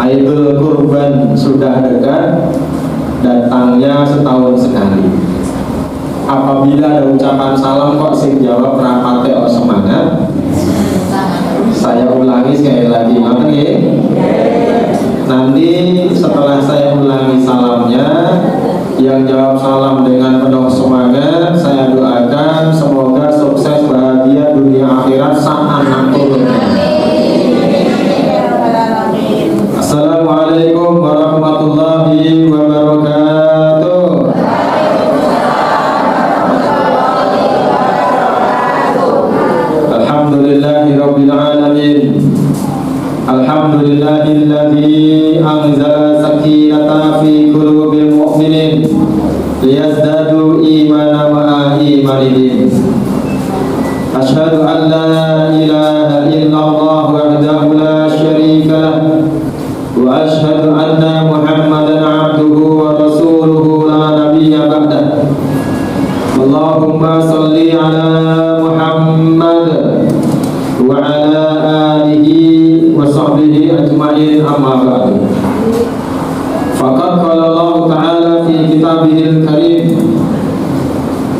Aidul Kurban sudah dekat, datangnya setahun sekali. Apabila ada ucapan salam kok sing jawab rapate oh semangat, saya ulangi sekali lagi, ngoten nggih. Nanti setelah saya ulangi salamnya, yang jawab salam dengan penuh semangat, saya doakan semoga sukses bahagia dunia akhirat saat turunnya. Assalamualaikum warahmatullahi wabarakatuh. Alhamdulillahirabbil alamin. Alhamdulillahilladzi anzala sakinata fi qulubil mu'minin liyazdadu imanan wa imanihim. Asyhadu an la ilaha illallah wahdahu la syarika lah wa asyhadu anna Muhammadan abduhu wa rasuluhu la nabiyya ba'dah. Allahumma salli ala Muhammad wa ala alihi wa sahbihi ajma'in, amma ba'du. Faqad qala Allah ta'ala fi kitabihil karim,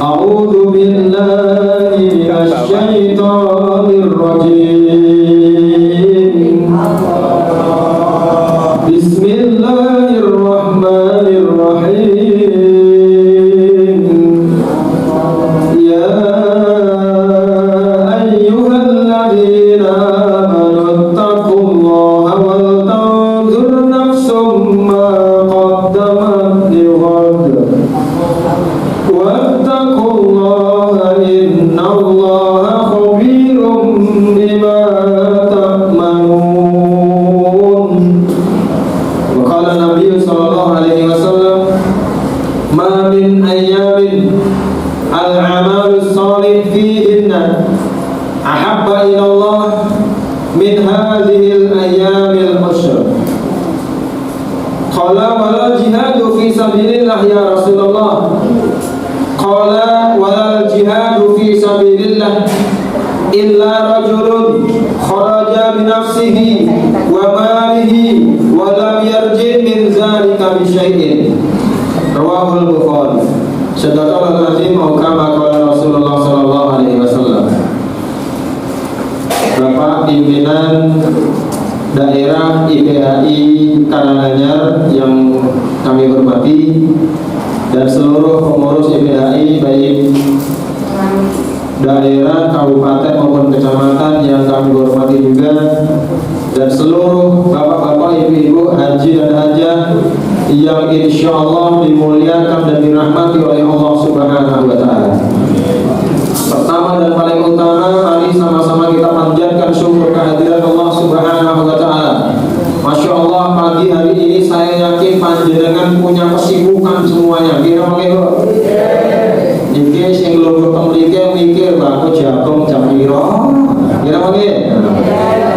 a'udzu billahi minasy syaithanir rajim. Bismillahirrahmanirrahim. Ya ayyuhalladzina amanu taqullaha wal tanzur nafsum ma qaddamat lighad wattaqullaha innallaha khabirum bima ta'malun. Wa qala Nabi sallallahu alaihi wasallam, ma min ayyamin al-amalus salih fihinna ahabba ila Allah min hadhihi al-ayyamil ashr. Qala wala jihadu fi sabilillah ya Rasulullah. Qala wala jihadu fi sabilillah illa rajulun kharaja bi nafsihi wa malihi wa lam yarji min zalika bi syai'in. Rawahul Bukhari. Sadaqallahul azim wa kama qala Rasulullah sallallahu alaihi wasallam. Bapak pimpinan daerah IPHI Karanganyar yang kami hormati, dan seluruh pengurus IPHI baik daerah, kabupaten maupun kecamatan yang kami hormati juga, dan seluruh bapak-bapak, ibu-ibu, haji dan hajah yang insya Allah dimuliakan dan dirahmati oleh Allah Subhanahu wa Ta'ala. Pertama dan paling utama, mari sama-sama kita panjatkan syukur kehadiran Allah Subhanahu wa Ta'ala. Masya Allah, pagi hari ini saya yakin panjenengan punya kesibukan semuanya. Kira-kira iki sing lungguh pemrike mikir aku jagung jam piro. Kira-kira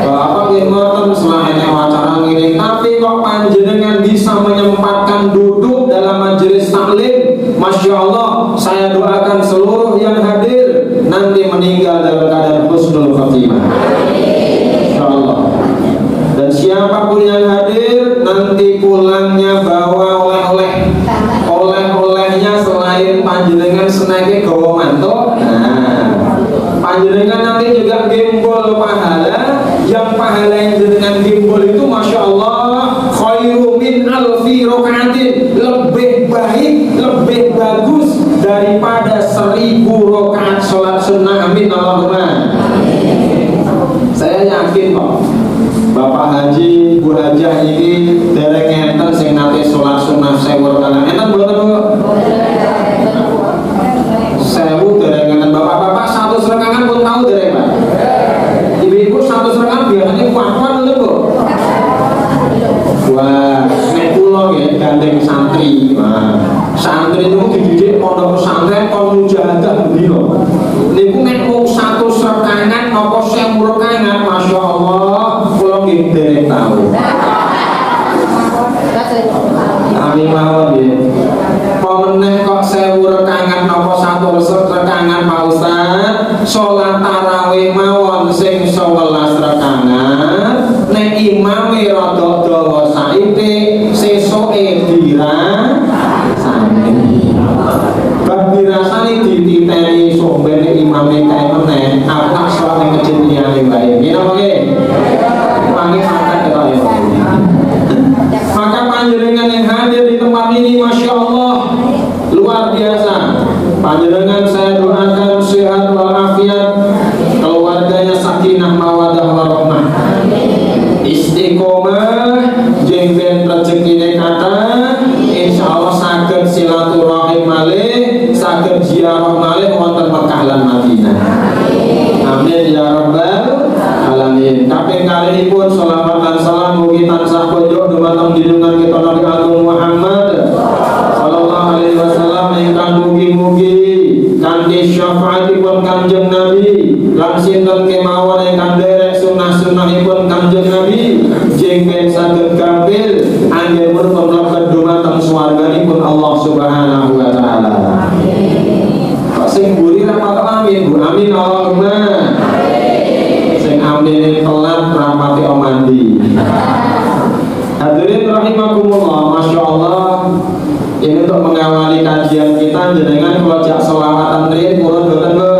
Bapak nggih ngoten selain acara ngene, tapi kok panjenengan bisa menyempatkan duduk dalam majelis taklim. Masya Allah, saya doakan seluruh yang hadir nanti meninggal dalam keadaan husnul khatimah. Insya Allah. Dan siapapun yang hadir nanti pulangnya bawa oleh-oleh. Oleh-olehnya selain panjenengan senake gawa mantuk, panjenengan nanti juga gimbol pahala. Yang pahala yang dengan gimbol itu Masya Allah khairu min alfi rokaatin, lebih baik, lebih bagus daripada 1000 rakaat sholat sunnah. Amin Allahumma. Saya yakin kok Bapak Haji, Bu Hajah ini dereng enten sing nate sholat sunnah 1000 rakaat. Enten mboten Bu? 1000 dereng enten. Bapak-bapak 100 rakaat pun tahu dereng Pak? Ibu-ibu 100 rakaat biasanya kuat-kuat dulu Bu? Wah, nek kula nggih gandeng santri. Wah, santri niku dididik pondok pesantren kon mujahadah beliau. Niku nek mung 100 rakaat apa 1000 rakaat, Masya Allah, kula nggih dereng tahu. Kami mawon nggih. Pemeneh kok 1000 rakaat napa 100 rakaat Pak Ustaz? Salat tarawih mawon sing 11 rakaat, nek imame rada dawa rezekine kathah, insyaallah saged silaturahim malih, saged ziarah malih wonten Mekah lan Madinah. Amin ya rabbal alamin. Kaping kalihipun shalawat lan salam mugi tansah kunjuk dumateng junjungan kita Nabi Agung Muhammad sallallahu alaihi wasallam ingkang mugi-mugi kanthi syafaatipun Kanjeng Nabi lan sinten kemawon ingkang derek sunah-sunahipun Kanjeng Nabi jengken saged gampil anggenipun mlebet dumateng swarganipun Allah Subhanahu wa taala. Kok sing mburi ra patok amin, Bu? Amin Allahumma. Sing amin telat rapati omandi. Hadirin rahimakumullah, Masya Allah. Ini untuk mengawali kajian kita jenengan kalau jak sholawatan riyen purun boten Bu?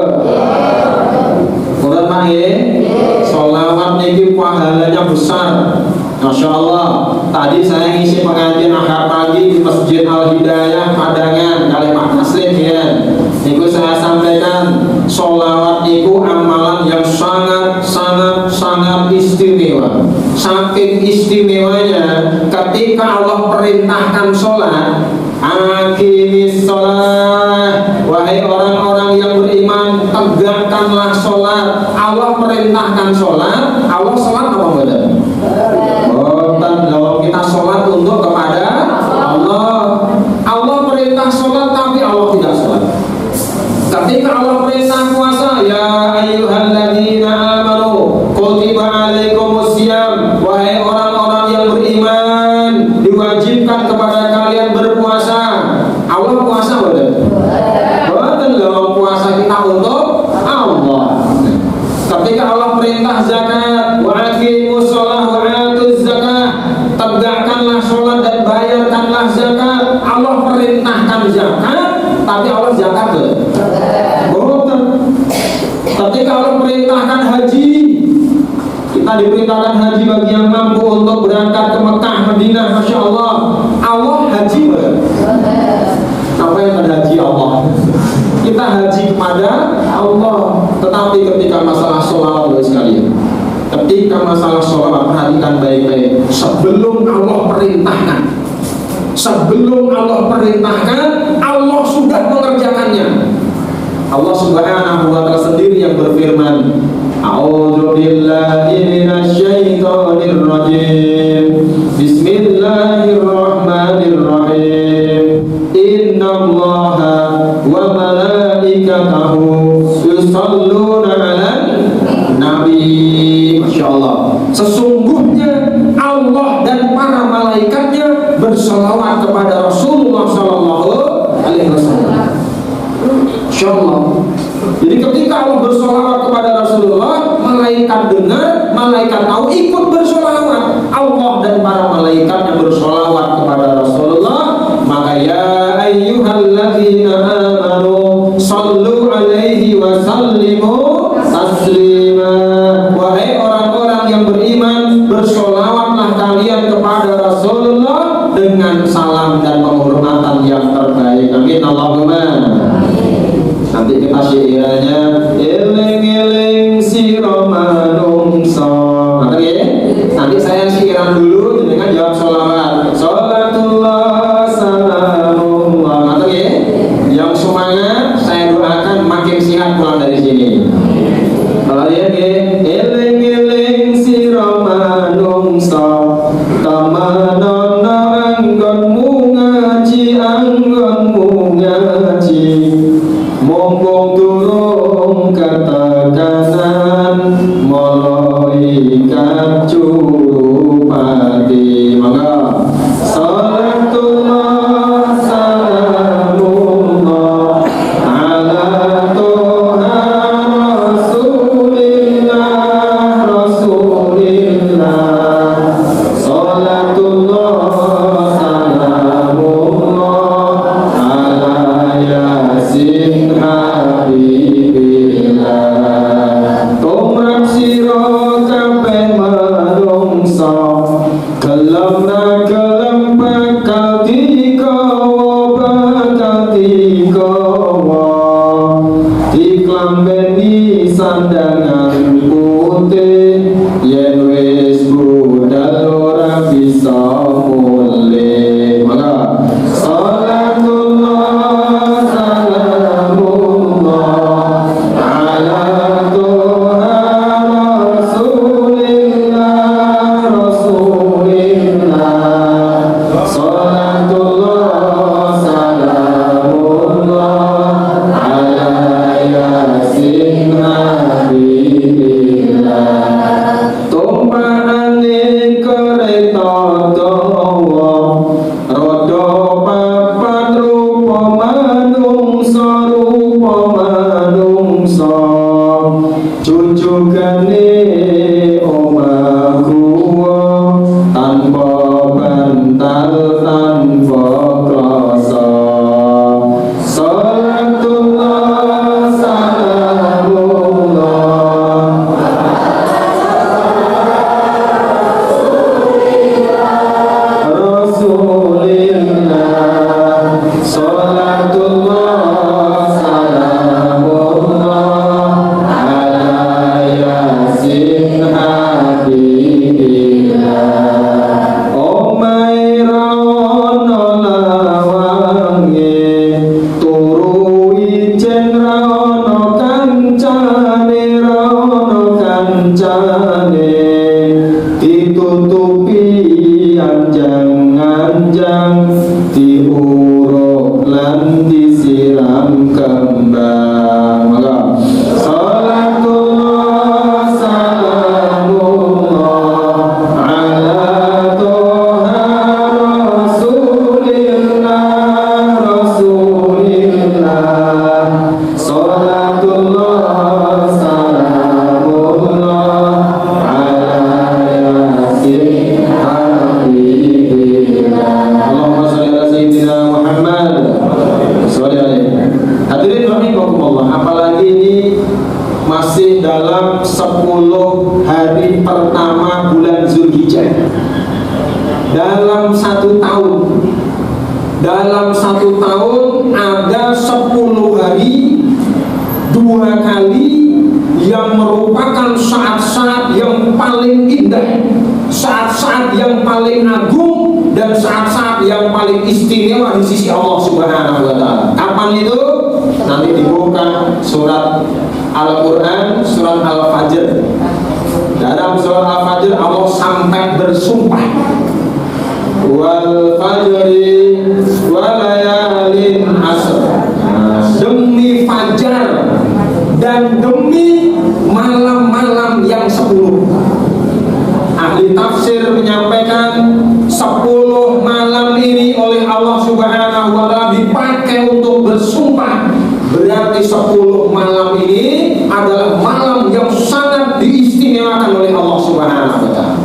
Purun Pak nggih? Sholawat niki pahalanya besar. Masya Allah. Tadi saya ngisi pengajian akhir pagi di Masjid Al Hidayah Padangan kali Pak Taslim ya. Niku saya sampaikan sholawat niku amalan yang sangat istimewa. Saking istimewanya ketika Allah perintahkan sholat, aqimis sholat, wahai orang-orang yang beriman, tegakkanlah sholat. Allah perintahkan sholat, Allah sholat apa benar? Kalau kita sholat untuk kepada Allah, Allah perintah sholat tapi Allah tidak sholat. Ketika Allah perintah puasa, ya ayyuhalladzina amanu kutiba alaikumusiyam, wahai orang-orang yang beriman, diwajibkan kepada kalian berpuasa. Allah puasa betul? Betul dong, puasa kita untuk Allah. Ketika Allah perintah zakat, wa aqimus shalah wa atuz zakah, tegakkanlah sholat dan bayarkanlah zakat. Allah perintahkan zakat, tapi Allah zakat betul? Ketika Allah perintahkan haji, kita diperintahkan haji bagi yang mampu untuk berangkat ke Mekah, Madinah, Masya Allah. Allah haji betul? Apa yang haji Allah? Kita haji kepada Allah. Tetapi ketika masalah sholawat sekalian, ketika masalah sholawat perhatikan baik-baik. Sebelum Allah perintahkan, Allah sudah mengerjakannya. Allah Subhanahu wa ta'ala sendiri yang berfirman, A'udzu billahi minasyaitonir rajim. Bismillahirrahmanirrahim. Innallaha wa malaikatahu yusholluna 'alan nabi. Masyaallah. Sesungguhnya Allah dan para malaikatnya berselawat kepada Rasulullah sallallahu alaihi wasallam. Insyaallah. Jadi ketika Allah bersolawat kepada Rasulullah, malaikat dengar, malaikat tahu, ikut bersolawat. Allah dan para malaikat yang bersolawat kepada Rasulullah, maka ya ayyuhalladzina amanu sallu alaihi wa sallimu taslima. Wahai orang-orang yang beriman, bersolawatlah kalian kepada Rasulullah dengan salam dan penghormatan yang terbaik. Amin Allahumma. Nanti kita syirannya eling-eling sira manungsa. Nanti saya syiran dulu dengan jawab sholawat. Sholatullah salamullah. Yang semangat saya doakan makin sehat pulang dari sini. Kalian eling-eling sira manungsa, tamanono anggonmu ngaji, mumpung turun ketekanan malaikat curupati. Maka salatullah salamullah ala toha rasulillah salatullah salamullah ala yasin habibillah. Tumrap sira kabeh manungsa, kelem ra kelem bakal dikawa, diklambeni sandangan putih, yen wis budal ora bisa iso mulih. Maka salatullah salamullah ala Tuhan Rasulillah salatullah salamullah ala yasin habibillah tumpahane kereta dawa rada papat rupa manungsa jujugane omahku tanpa bantal tanpa krasa salatullah salamullah Rasulillah salatullah salamullah ala yasin habibillah omai rono lawange turu ijen rono kancane ditutupi anjang-anjang diuruk lan disiram kembang. Maka salatullah salamullah ala Tuhan Rasulillah salatullah salamullah ala yasin habibillah. Allahumma shalli ala sayyidina Muhammad shalli alaihi. Hadirin rahimakumullah, apalagi ini masih dalam 10 hari pertama bulan Zulhijjah. Dalam satu tahun ada 10 hari 2 kali yang merupakan saat-saat yang paling indah, saat-saat yang paling agung, dan saat-saat yang paling istimewa di sisi Allah Subhanahu wa Ta'ala. Kapan itu? Nanti dibuka surat Al-Quran, surat Al-Fajr. Dalam surat Al-Fajr Allah sampai bersumpah, wal fajri walayalin asr, demi fajar dan demi malam-malam yang 10. Ahli tafsir menyampaikan 10 malam ini oleh Allah Subhanahu wa Ta'ala dipakai untuk bersumpah. Berarti 10 malam ini adalah malam yang sangat diistimewakan oleh Allah Subhanahu wa Ta'ala.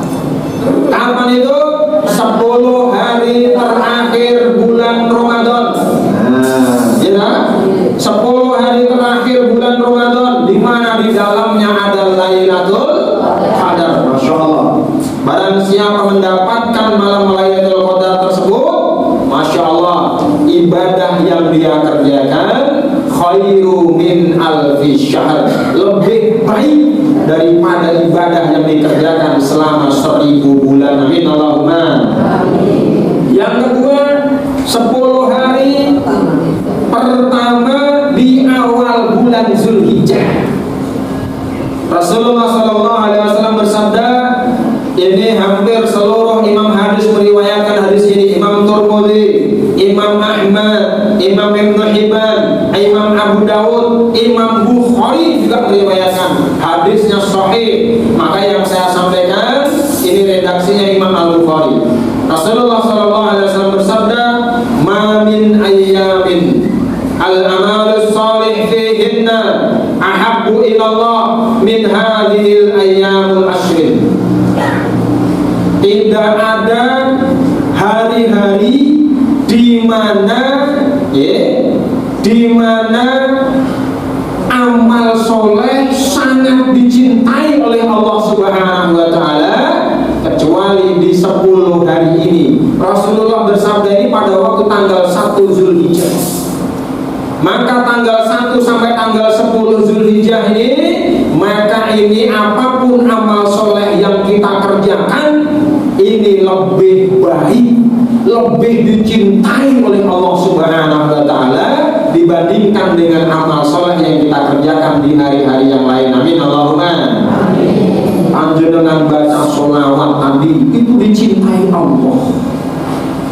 Kapan itu? 10 hari terakhir bulan Ramadan. Ya, 10 hari terakhir bulan Ramadan, di mana di dalamnya ada Lailatul Qadar. Masya Allah. Barang siapa mendapatkan malam Lailatul Qadar tersebut, Masya Allah, ibadah yang dia kerjakan khairu min alfi syahr, lebih baik daripada ibadah yang dikerjakan selama 1000 bulan. Amin Allahumma. Yang kedua, 10 hari pertama di awal bulan Zulhijjah. Rasulullah SAW bersabda, ini hampir seluruh imam hadis meriwayatkan hadis ini. Imam Tirmidzi, Imam Ahmad, Imam Ibnu Hibban, Imam Abu Dawud, Imam Bukhari juga meriwayatkan. Hadisnya sahih. Maka yang saya sampaikan ini redaksinya Imam Al-Bukhari. Rasulullah SAW bersabda, ma min ayyamin al-amalus salih fihinna ahabbu ilallah min hadhil ayyamul ashrin. Tidak ada hari-hari di mana amal soleh sangat dicintai oleh Allah Subhanahu wa Ta'ala kecuali di 10 hari ini. Rasulullah bersabda ini pada waktu tanggal 1 Zulhijjah. Maka tanggal 1 sampai tanggal 10 Zulhijjah ini, maka ini apapun amal soleh yang kita kerjakan, ini lebih baik, lebih dicintai oleh Allah Subhanahu wa Ta'ala dibandingkan dengan amal soleh yang kita kerjakan di hari-hari yang lain. Amin Allahumma. Panjenengan baca sholawat tadi itu dicintai Allah.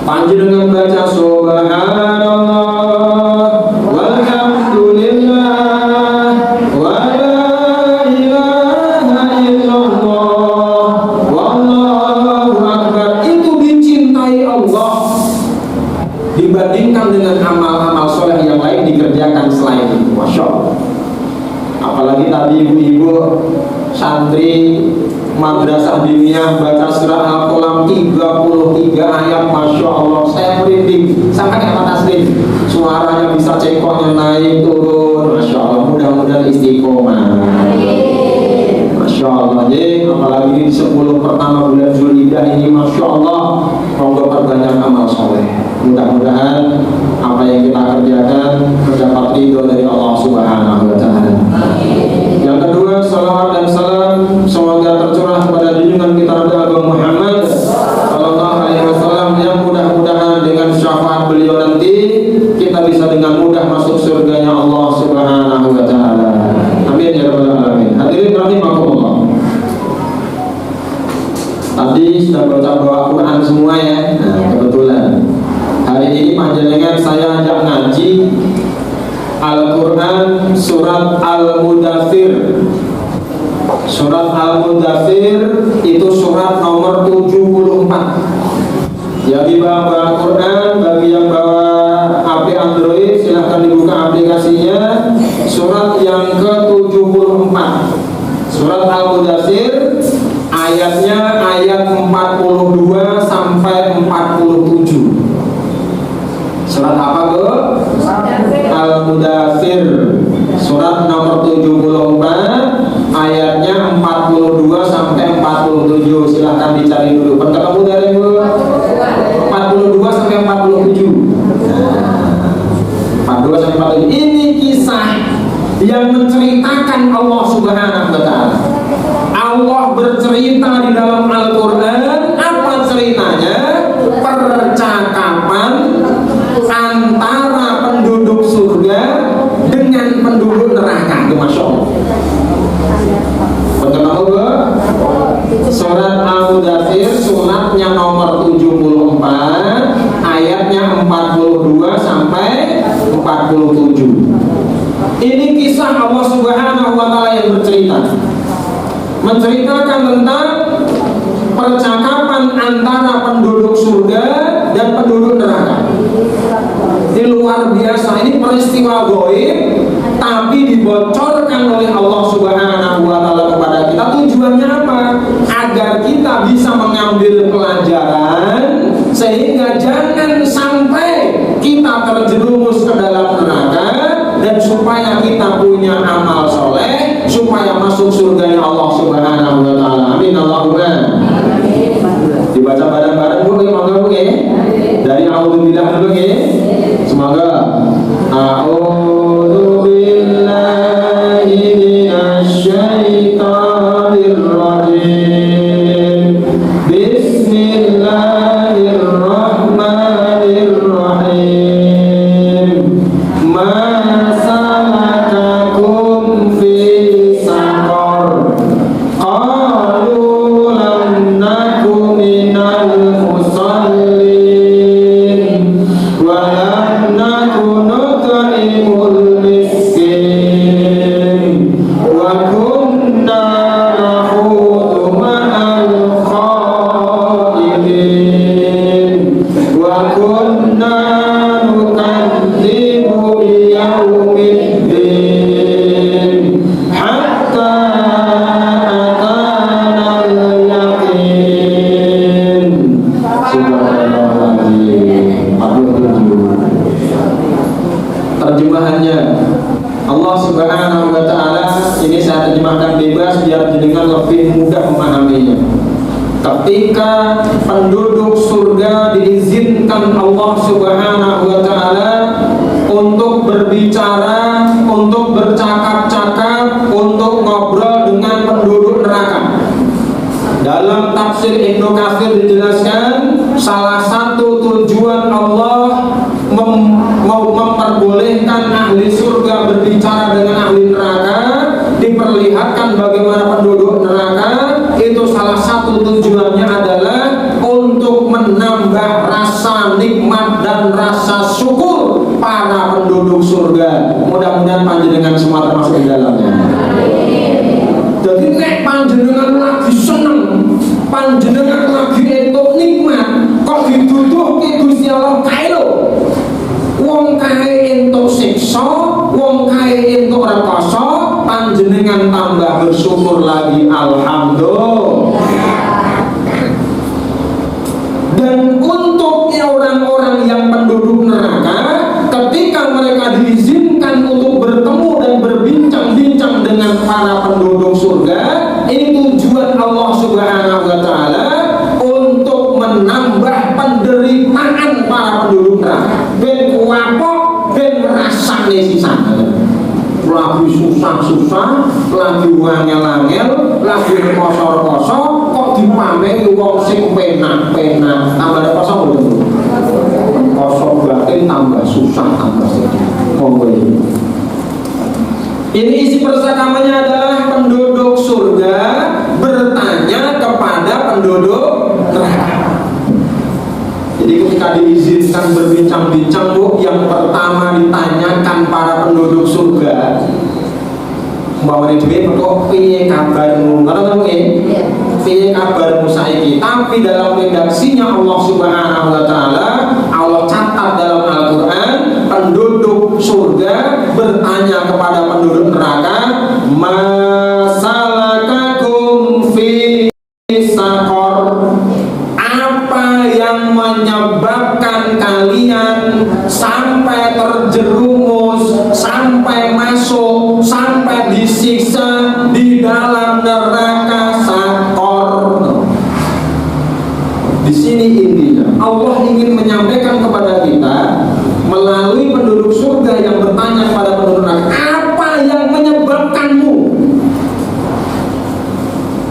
Panjenengan baca subhanallah walhamdulillah wa la ilaha illallah wallahu akbar, itu dicintai Allah dibandingkan dengan amal-amal soleh yang lain dikerjakan selain itu. Masya Allah. Apalagi tadi ibu-ibu santri madrasah diniyah baca surah Al-Qalam 33 ayat, Masya Allah, saya merinding sampai ke atas nih, suaranya bisa cekoknya naik turun. Masya Allah, mudah-mudahan istiqomah. Masya Allah. Jadi apalagi di 10 pertama bulan Zulhijjah ini, Masya Allah, monggo perbanyak amal soleh. Mudah-mudahan apa yang kita kerjakan mendapat ridho dari Allah Subhanahu wa Ta'ala. Yang kedua, salawat dan salam semoga tercurah pada junjungan kita Nabi Agung Muhammad sallallahu alaihi wasallam, yang mudah-mudahan dengan syafaat beliau nanti kita bisa dengan mudah masuk surganya Allah Subhanahu wa Ta'ala. Amin ya rabbal alamin. Hadirin rahimakumullah. Tadi sudah baca Quran semua ya. Nah, kebetulan hari ini panjenengan saya ajak ngaji Al-Quran surat Al-Mudaththir. Surat Al-Mudaththir itu surat nomor 74. Yang bawa Al-Quran, bagi yang bawa HP Android silahkan dibuka aplikasinya. Surat yang ke-74, surat Al-Mudaththir, ayatnya ayat 42 sampai 47. Surat apa Bu? Al-Mudaththir, surat nomor 74, ayatnya 42 sampai 47. Silahkan dicari dulu. Ketemu dari Bu? 42 sampai 47. 42 sampai 47. Ini kisah yang menceritakan Allah Subhanahu wa Ta'ala. Allah bercerita di dalam Al-Quran. Apa ceritanya? Percakapan antara penduduk surga dengan penduduk neraka. Itu Masya Allah. Surat Al-Mudaththir, suratnya nomor 74, ayatnya 42 sampai 47. Ini kisah Allah Subhanahu wa Ta'ala yang bercerita, menceritakan tentang percakapan antara penduduk surga dan penduduk neraka. Ini luar biasa, ini peristiwa gaib tapi dibocorkan oleh Allah Subhanahu wa Ta'ala kepada kita. Tujuannya apa? Agar kita bisa mengambil pelajaran sehingga jangan sampai kita terjerumus ke dalam neraka, dan supaya kita punya amal soleh supaya masuk surganya Allah Subhanahu wa Ta'ala. Amin Allahumma. Dibaca bareng-bareng Bu, semoga Bu ya. Dari A'udzubillah dulu ya. Semoga A'udzubillahi minasyaitonir rajim. Bismillahirrahmanirrahim. Ma salakakum fi saqar? Qalu lam naku minal musallin wa lam naku nut'imul miskin wa kunna nakhudu ma'al khaidin wa kunna nukadzibu biyaumiddin hatta atana al-yaqin. Subhanallahirrahmanirrahim. 47. Terjemahannya Allah Subhanahu wa Ta'ala, ini saya terjemahkan bebas biar jenengan lebih mudah memahaminya. Ketika penduduk surga diizinkan Allah Subhanahu wa Ta'ala untuk berbicara, untuk bercakap-cakap, untuk ngobrol dengan penduduk neraka. Dalam tafsir Ibnu Katsir dijelaskan, salah satu tujuan Allah memperbolehkan ahli surga berbicara dengan ahli neraka, diperlihatkan bagaimana penduduk neraka, itu salah satu tujuannya adalah untuk menambah rasa nikmat dan rasa syukur para penduduk surga. Mudah-mudahan panjenengan semua termasuk di dalamnya. Jadi nek panjenengan lagi seneng, panjenengan lagi entuk nikmat, kok dituduhke Gusti Allah kae lho. Wong kae entuk siksa, wong kae entuk rekoso, panjenengan tambah bersyukur lagi, alhamdulillah. Dan untuk orang-orang yang penduduk neraka, ketika mereka diizinkan untuk bertemu dan berbincang-bincang dengan para penduduk surga, ini tujuan Allah Subhanahu wa Ta'ala untuk menambah penderitaan para penduduk neraka. Ben kuapok, ben rasane sisan. Lagi susah-susah, lagi wangel-angel, lagi rekoso-rekoso, kok dipameri wong sing penak-penak. Tambah rekoso lho. Kosong batin tambah susah, tambah sedih. Monggo ini. Ini isi percakapannya adalah penduduk surga bertanya kepada penduduk neraka. Jadi ketika diizinkan berbincang-bincang, Bu, yang pertama ditanyakan para penduduk surga, bahwa ini kok piye kabarmu? Ngono nggih? Piye kabarmu saiki? Tapi dalam redaksinya Allah Subhanahu wa Ta'ala, Allah catat dalam Al-Qur'an, penduduk surga bertanya kepada penduduk neraka, masalakakum fi saqar, apa yang menyebabkan kalian sampai terjerumus, sampai masuk, sampai disiksa di dalam neraka Sakor. Di sini intinya Allah ingin menyampaikan kepada kita melalui penduduk surga yang bertanya kepada penduduk neraka, apa yang menyebabkanmu?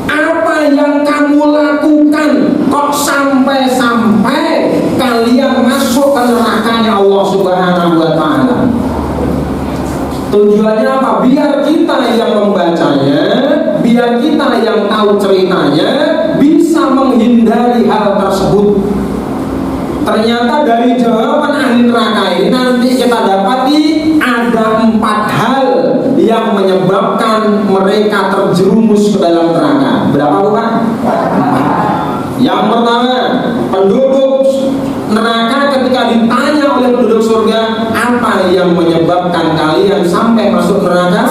Apa yang kamu lakukan kok sampai-sampai kalian masuk ke nerakanya Allah Subhanahu wa Ta'ala? Tujuannya apa? Biar kita yang membacanya, biar kita yang tahu ceritanya bisa menghindari hal tersebut. Ternyata dari jawaban ahli neraka ini nanti kita dapati ada 4 hal yang menyebabkan mereka terjerumus ke dalam neraka. Berapa, bukan? 4. Yang pertama, penduduk neraka ketika ditanya oleh penduduk surga, apa yang menyebabkan kalian sampai masuk neraka?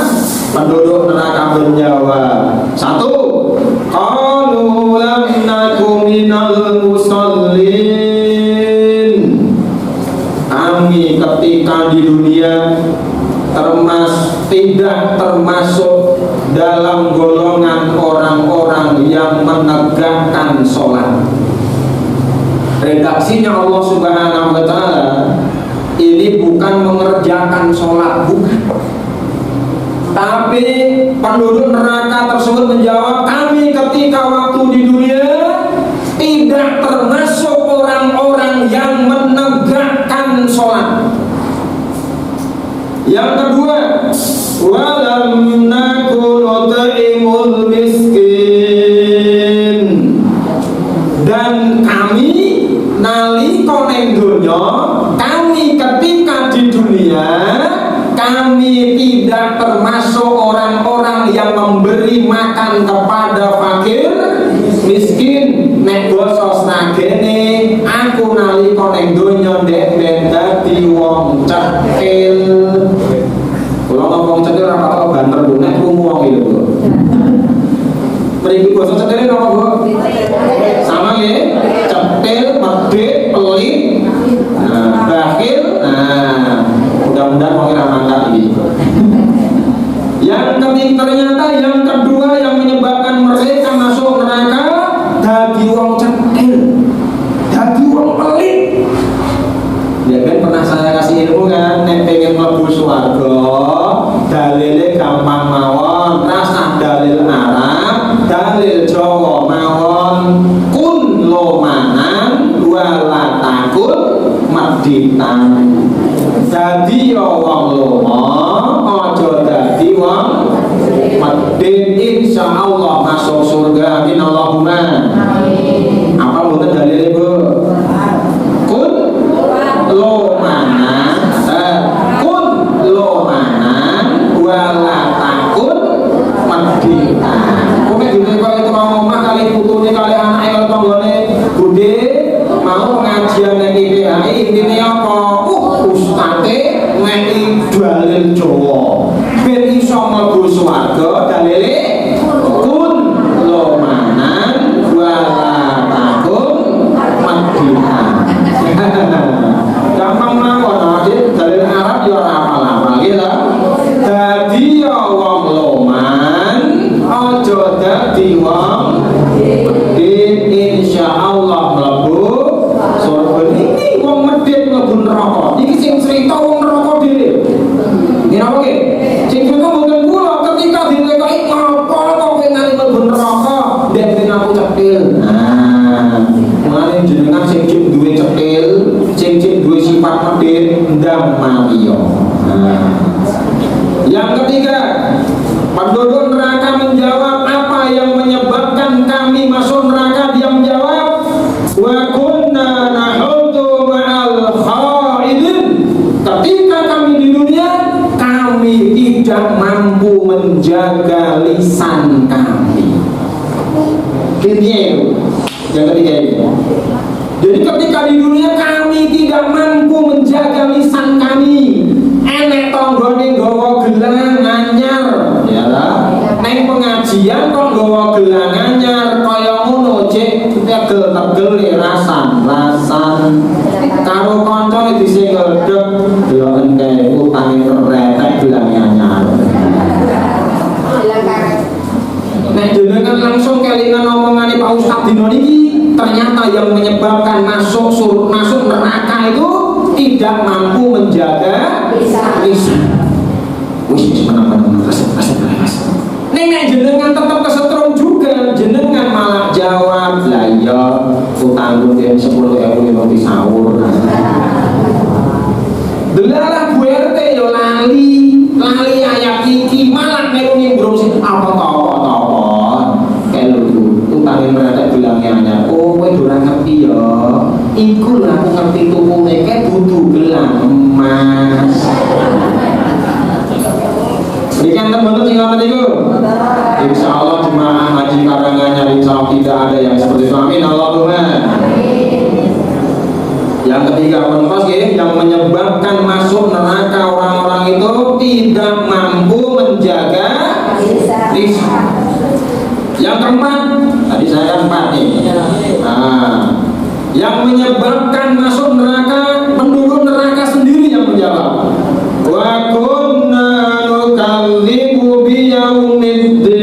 Penduduk neraka menjawab, 1, qalu lam nakum minal musallin. Kami ketika di dunia tidak termasuk dalam golongan orang-orang yang menegakkan sholat. Redaksinya Allah Subhanahu wa Ta'ala, ini bukan mengerjakan sholat, bukan. Tapi penduduk neraka tersebut menjawab, kami ketika waktu di dunia tidak termasuk orang-orang yang menegakkan sholat. Yang kedua, walam nakun nut'imul miskin, dan kami nalika ning donya, kami ketika di dunia, kami tidak termasuk orang-orang yang memberi makan kepada fakir miskin. Nek basa snagene, aku nalika ning donya ndek dadi wong cetil. Kula ngomong cetil ora kok banter Bu, nek krungu wong iki lho. Mriki basa cetil napa, Bu? Sama nggih? Cetil, medhit, pelit. Nah, bakhil. Nah, mudah-mudahan wong ora mangkat iki. Yang ketiga, ternyata yang kedua yang menyebabkan mereka masuk neraka, dadi wong cetil, dadi wong pelit. Ya kan pernah saya kasih ilmu kan, nek pengen mlebu swarga, dalile gampang mawon, rasa dalil Arab, dalil Jawa mawon, kun lo manan, wa meditan. Dadi ya wong lomo, aja dadi wong medit. Insyaallah masuk surga. Amin Allahumma. Apa mboten dalile, Bu? Kun lomanan, kun lomanan wala takun meditan. Kok nek kok itu mau omah kali putune kali anake kali tanggane budhe mau pengajian ning IPHI intine apa? Ustate ngeki dalil Jawa. Ben iso mlebu swarga dalile kun lomanan wala takun meditan. Gampang mawon adik dalil Arab ya ora apal-apal gitu. Dadi ya wong loman aja dadi wong medit. Insyaallah mlebu surga. Ini wong medit mlebu neraka. Iki sing cerita wong neraka dhewe. Ngira apa ki? Sing cerita mboten kula ketika ditekoki apa kok pengen mlebu neraka, den aku cetil. Mulane jenengan sing duwe cetil, sing duwe sifat medit ndang mawiya. Yang ketiga, penduduk neraka menjawab, apa yang menyebabkan kami masuk neraka? Dia menjawab, wa kunna nahudu ma'al khaidin. Ketika kami di dunia, kami tidak mampu menjaga lisan kami. Ini yang ketiga ini. Jadi ketika di dunia kami tidak mampu menjaga lisan kami. Enek tonggone nggawa gelang anyar, ya lah. Neng pengajian kok nggawa gelang anyar kaya ngono cek tegel-tegel rasan. Karo kancane disengel dek delok kae utange retek gelang anyar. Nek jenengan langsung kelingan omongane Pak Ustaz dino niki, ternyata yang menyebabkan masuk neraka itu tidak mampu menjaga lisan. Wis menang-menang resep. Nek jenengan tetap kesetrum juga, jenengan malah jawab, "Lah iya, utangku dia 10.000 di sahur." Delalah Bu RT yo lali ayat iki malah melu nimbrung sing apa utangin mereka bilangnya hanya, oh kowe ora ngerti ya. Iku lah aku ngerti tukune kae dudu gelang emas. Berikan teman-teman sing ngoten niku. Insyaallah jemaah haji Karanganyar insyaallah tidak ada yang seperti itu. Amin Allahumma. Yang ketiga pentos yang menyebabkan masuk neraka orang-orang itu tidak mampu menjaga lisan. Yang keempat, tadi saya 4 nih. Yang menyebabkan masuk neraka, penduduk neraka sendiri yang menjawab. Wa kunna nukadzibu biyaumiddin.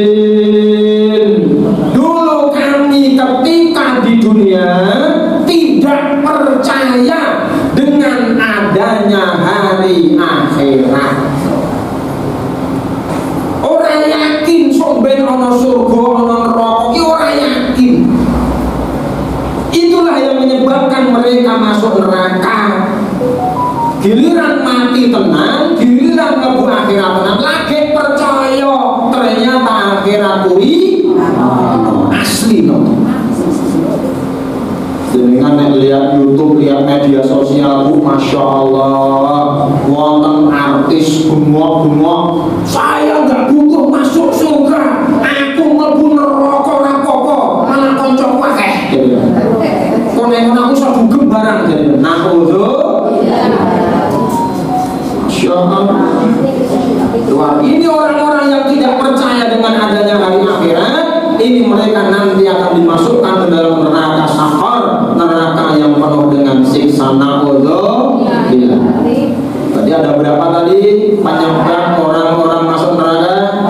Dulu kami ketika di dunia tidak percaya dengan adanya hari akhirat. Orang yakin somben ono surga ono neraka ki ora yakin. Itulah yang menyebabkan mereka masuk neraka. Giliran mati tenang, giliran mlebu akhirat tenang, lagi percaya ternyata akhirat kuwi asli no. Dengan lihat YouTube, lihat media sosial, Masya Allah, wonten artis bengok-bengok. Saya nggak butuh masuk surga, aku mlebu neraka ora apa-apa, malah kancaku akeh. Konek aku iso dugem barang jane. Masya Allah. Ini orang-orang yang tidak percaya dengan adanya hari akhirat. Ini mereka nanti akan dimasukkan ke dalam neraka sakor, neraka yang penuh dengan siksa. Na'udzubillah. Tadi ada berapa tadi penyebab orang-orang masuk neraka?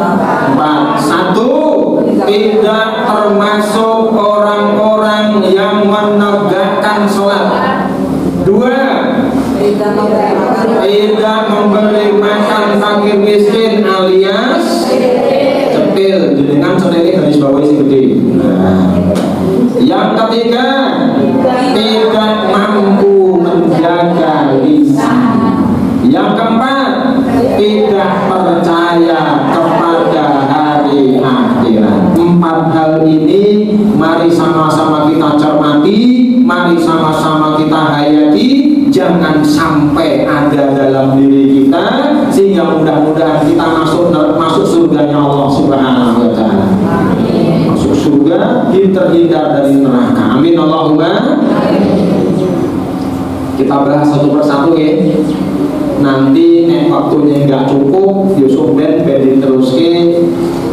4. 1. Tidak termasuk orang-orang yang menegakkan sholat. 2. Tidak memberi makan fakir miskin alias cetil. Dengan cetil garis bawah isi gede. Yang ketiga, tidak mampu menjaga hayati jangan sampai ada dalam diri kita, sehingga mudah-mudahan kita masuk surganya Allah Subhanahu wa taala. Masuk surga, terhindar dari neraka. Amin Allahumma. Kita bahas satu persatu ya. Nanti waktunya nggak cukup, Yusuf Ben terus ke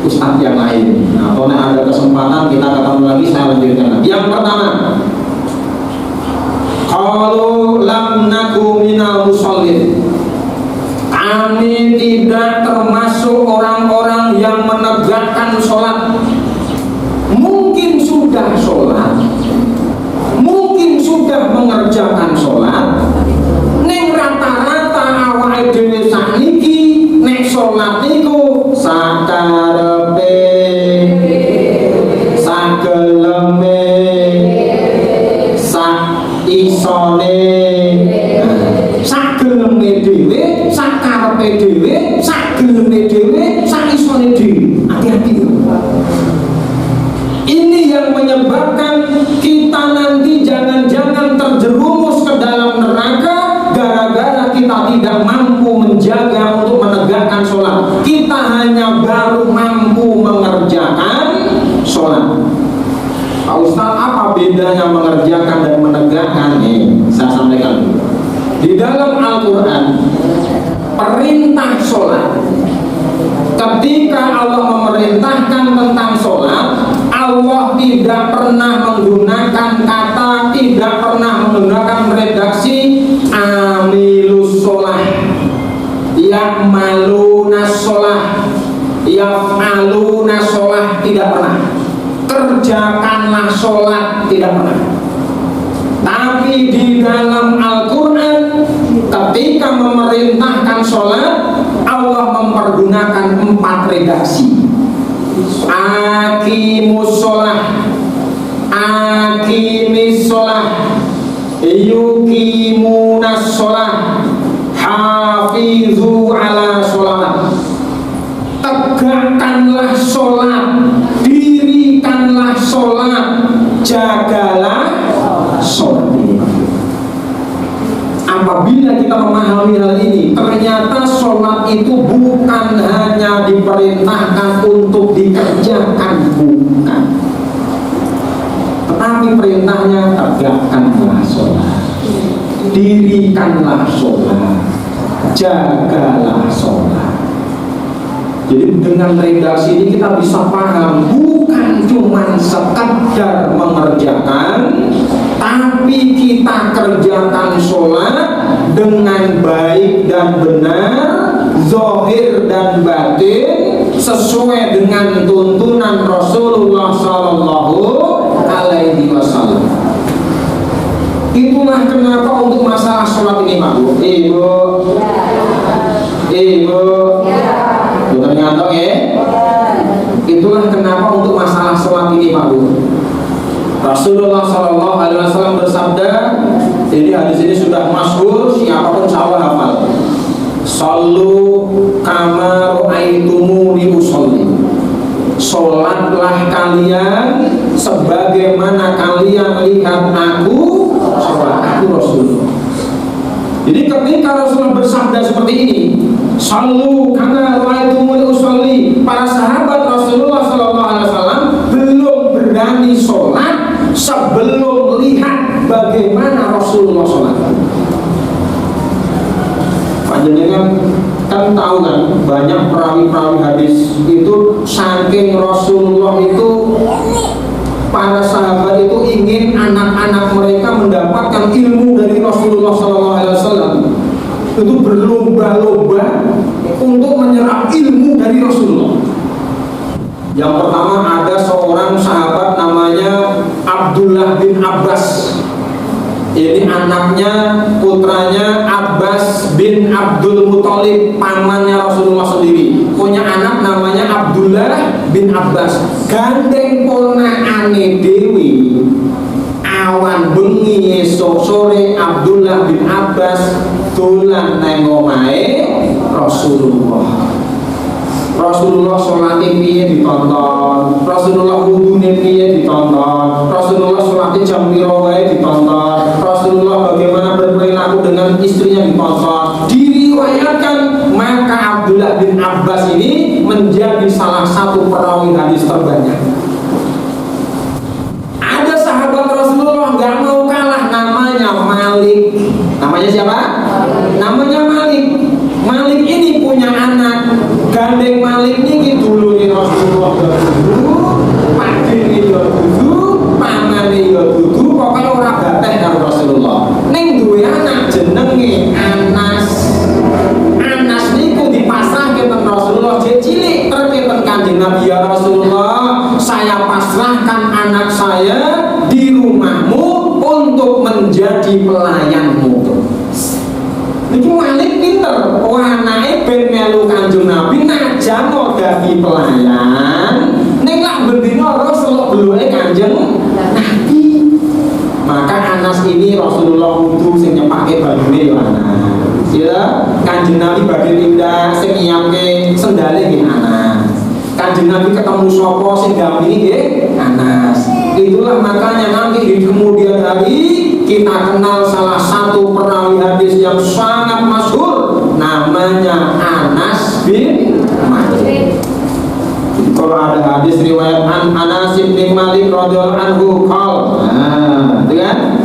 ustadz yang lain. Nah, kalau ada kesempatan kita ketemu lagi, saya lanjutkan lagi. Yang pertama, kalau lam naku minal musallin, kami tidak termasuk orang-orang yang menegakkan sholat. Mungkin sudah sholat, mungkin sudah mengerjakan sholat, neng rata-rata awake dhewe sakniki nek sholat niku sakarepe sageleme sak isone sageleme dhewe sakarepe dhewe sageleme dhewe sak isone dhewe. Hati-hati. Ini yang menyebabkan kita nanti jangan-jangan terjerumus ke dalam neraka gara-gara kita tidak mampu menjaga untuk menegakkan sholat. Kita hanya baru mampu mengerjakan sholat. Pak Ustaz, apa bedanya mengerjakan dan menegakkan? Saya sampaikan dulu. Di dalam Al-Quran, perintah sholat, ketika Allah memerintahkan tentang sholat, Allah tidak pernah menggunakan kata, tidak pernah menggunakan redaksi amilus sholah, ya'maluna sholah, yaf'aluna sholah, tidak pernah. Kerjakanlah sholat, tidak pernah. Tapi di dalam Al-Quran, ketika memerintahkan sholat, Allah mempergunakan 4 redaksi. Aqimus sholah, aqimis sholah, yuqimunas sholah, hafizu ala sholat. Tegakkanlah sholat, dirikanlah sholat, jagalah sholat. Apabila kita memahami hal ini, ternyata sholat itu bukan hanya diperintahkan untuk dikerjakan, bukan. Tetapi perintahnya tegakkanlah sholat, dirikanlah sholat, jagalah sholat. Jadi dengan redaksi ini kita bisa paham, bukan cuma sekadar mengerjakan, tapi kita kerjakan sholat dengan baik dan benar, zahir dan batin, sesuai dengan tuntunan Rasulullah Sallallahu Alaihi Wasallam. Itulah kenapa untuk masalah sholat ini, Pak Bu, Ibu, Ibu, ternyata ya. Itulah kenapa untuk masalah sholat ini, Pak Bu, Rasulullah Sallallahu Alaihi Wasallam bersabda. Jadi hadis ini sudah masyhur, siapapun salah hafal. Sallu kama ra'aitumuni usolli. Sholatlah kalian sebagaimana kalian lihat aku sholat. Aku Rasulullah. Jadi ketika Rasulullah bersabda seperti ini, sallu kama ra'aitumuni usolli, para sahabat Rasulullah Sallallahu Alaihi Wasallam belum berani sholat sebelum lihat bagaimana Rasulullah sholat. Panjenengan kan tahu kan, banyak perawi-perawi hadis itu saking Rasulullah itu, para sahabat itu ingin anak-anak mereka mendapatkan ilmu dari Rasulullah SAW. Itu berlomba-lomba untuk menyerap ilmu dari Rasulullah. Yang pertama ada seorang sahabat namanya Abdullah bin Abbas. Ini anaknya, putranya Abbas bin Abdul Muthalib, pamannya Rasulullah sendiri. Punya anak namanya Abdullah bin Abbas. Gandeng ponakane dewi. Awan bengi esok sore Abdullah bin Abbas dolan nang omahe Rasulullah. Rasulullah sholatnya piye ditonton, Rasulullah wudhunya piye ditonton, Rasulullah sholatnya jam piro wae ditonton, Rasulullah bagaimana bagaimana berperilaku dengan istrinya ditonton. Diriwayatkan maka Abdullah bin Abbas ini menjadi salah satu perawi hadis terbanyak. Ada sahabat Rasulullah nggak mau kalah, namanya Malik. Namanya siapa? Namanya Malik. Malik ini punya anak. Gandeng Malik ini dulu nih Rasulullah dulu, pakdene yo dudu, pamane yo dudu, pokoknya ora bateh karo Rasulullah. Ning duwe anak jenenge Anas. Anas niku dipasrahke teng Rasulullah cilik terketen Kanjeng Nabi, ya Rasulullah, saya pasrahkan anak saya di rumahmu untuk menjadi pelayanmu. Niki Malik pinter, anake ben melu Kanjeng Nabi najano dadi pelayan, ning lak bendina ora selok beluke Kanjeng Nabi. Maka Anas ini Rasulullah wudu sing nyepake bajune ya Anas. Ya, Kanjeng Nabi badhe tindak sing nyiapke sendale nggih Anas. Kanjeng Nabi ketemu sapa sing dampingi nggih Anas. Itulah makanya nanti di kemudian hari kita kenal salah satu perawi hadis yang sangat masyhur, namanya Anas bin Malik. Kalau ada hadis riwayat Anas bin Malik radhiyallahu anhu qol, itu kan?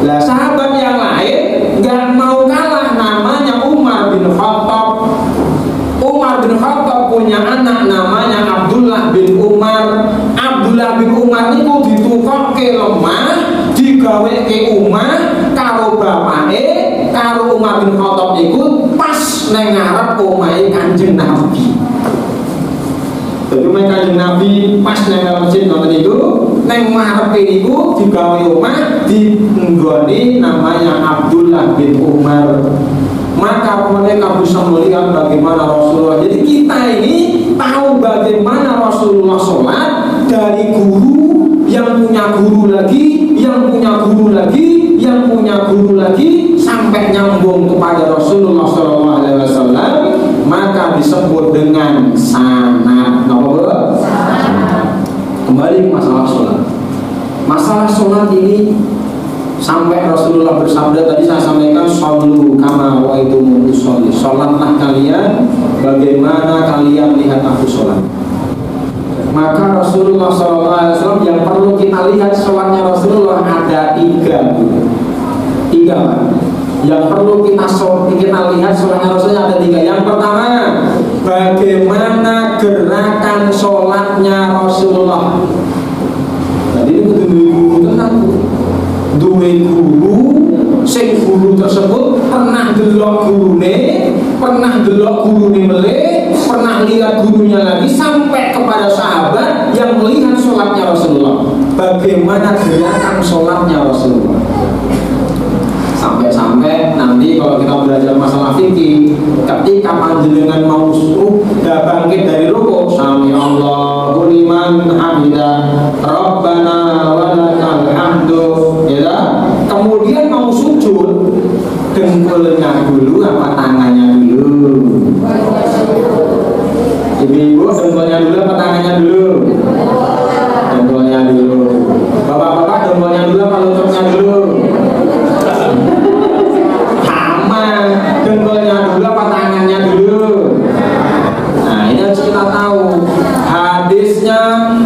Lah sahabat yang lain nggak mau kalah, namanya Umar bin Khattab. Umar bin Khattab punya anak namanya Abdullah bin Umar. Abdullah bin Umar niku ditukokke lemah, digaweke omah karo bapake, karo Umar bin Khattab niku pas nang ngarep omahe Kanjeng Nabi. Jadi Kanjeng Nabi pas nang masjid ngoten niku, nang ngarepe niku digawe omah dienggoni namanya Abdullah bin Umar. Maka mereka bisa melihat bagaimana Rasulullah. Jadi kita ini tahu bagaimana Rasulullah sholat dari guru yang punya guru lagi, yang punya guru lagi, yang punya guru lagi, sampai nyambung kepada Rasulullah SAW. Maka disebut dengan sanad. Kembali ke masalah sholat. Masalah sholat ini sampai Rasulullah bersabda, tadi saya sampaikan, shollu kama ra'aitumuni usolli, sholatlah kalian bagaimana kalian lihat aku sholat. Maka Rasulullah SAW yang perlu kita lihat sholatnya Rasulullah ada tiga Pak. Yang perlu kita lihat sholatnya Rasulullah ada tiga. Yang pertama, bagaimana gerakan sholatnya Rasulullah. Jadi ini guru tenang, duwe guru, sing guru tersebut pernah delok gurune meleh, pernah lihat gurunya lagi, sampai kepada sahabat yang melihat sholatnya Rasulullah. Bagaimana gerakan sholatnya Rasulullah. Sampai nanti kalau kita belajar masalah fikih, ketika panjenengan mau bangkit dari rukuk, sami Allahu liman hamidah, Rabbana walakal hamdu, ya. Kemudian mau sujud, dengkulnya dulu apa tangannya dulu? Ibu-ibu, dengkulnya dulu apa tangannya dulu? Dengkulnya dulu. Bapak-bapak, dengkulnya dulu apa lututnya dulu? Dengkulnya dulu apa tangannya dulu? Nah, ini harus kita tahu. Hadisnya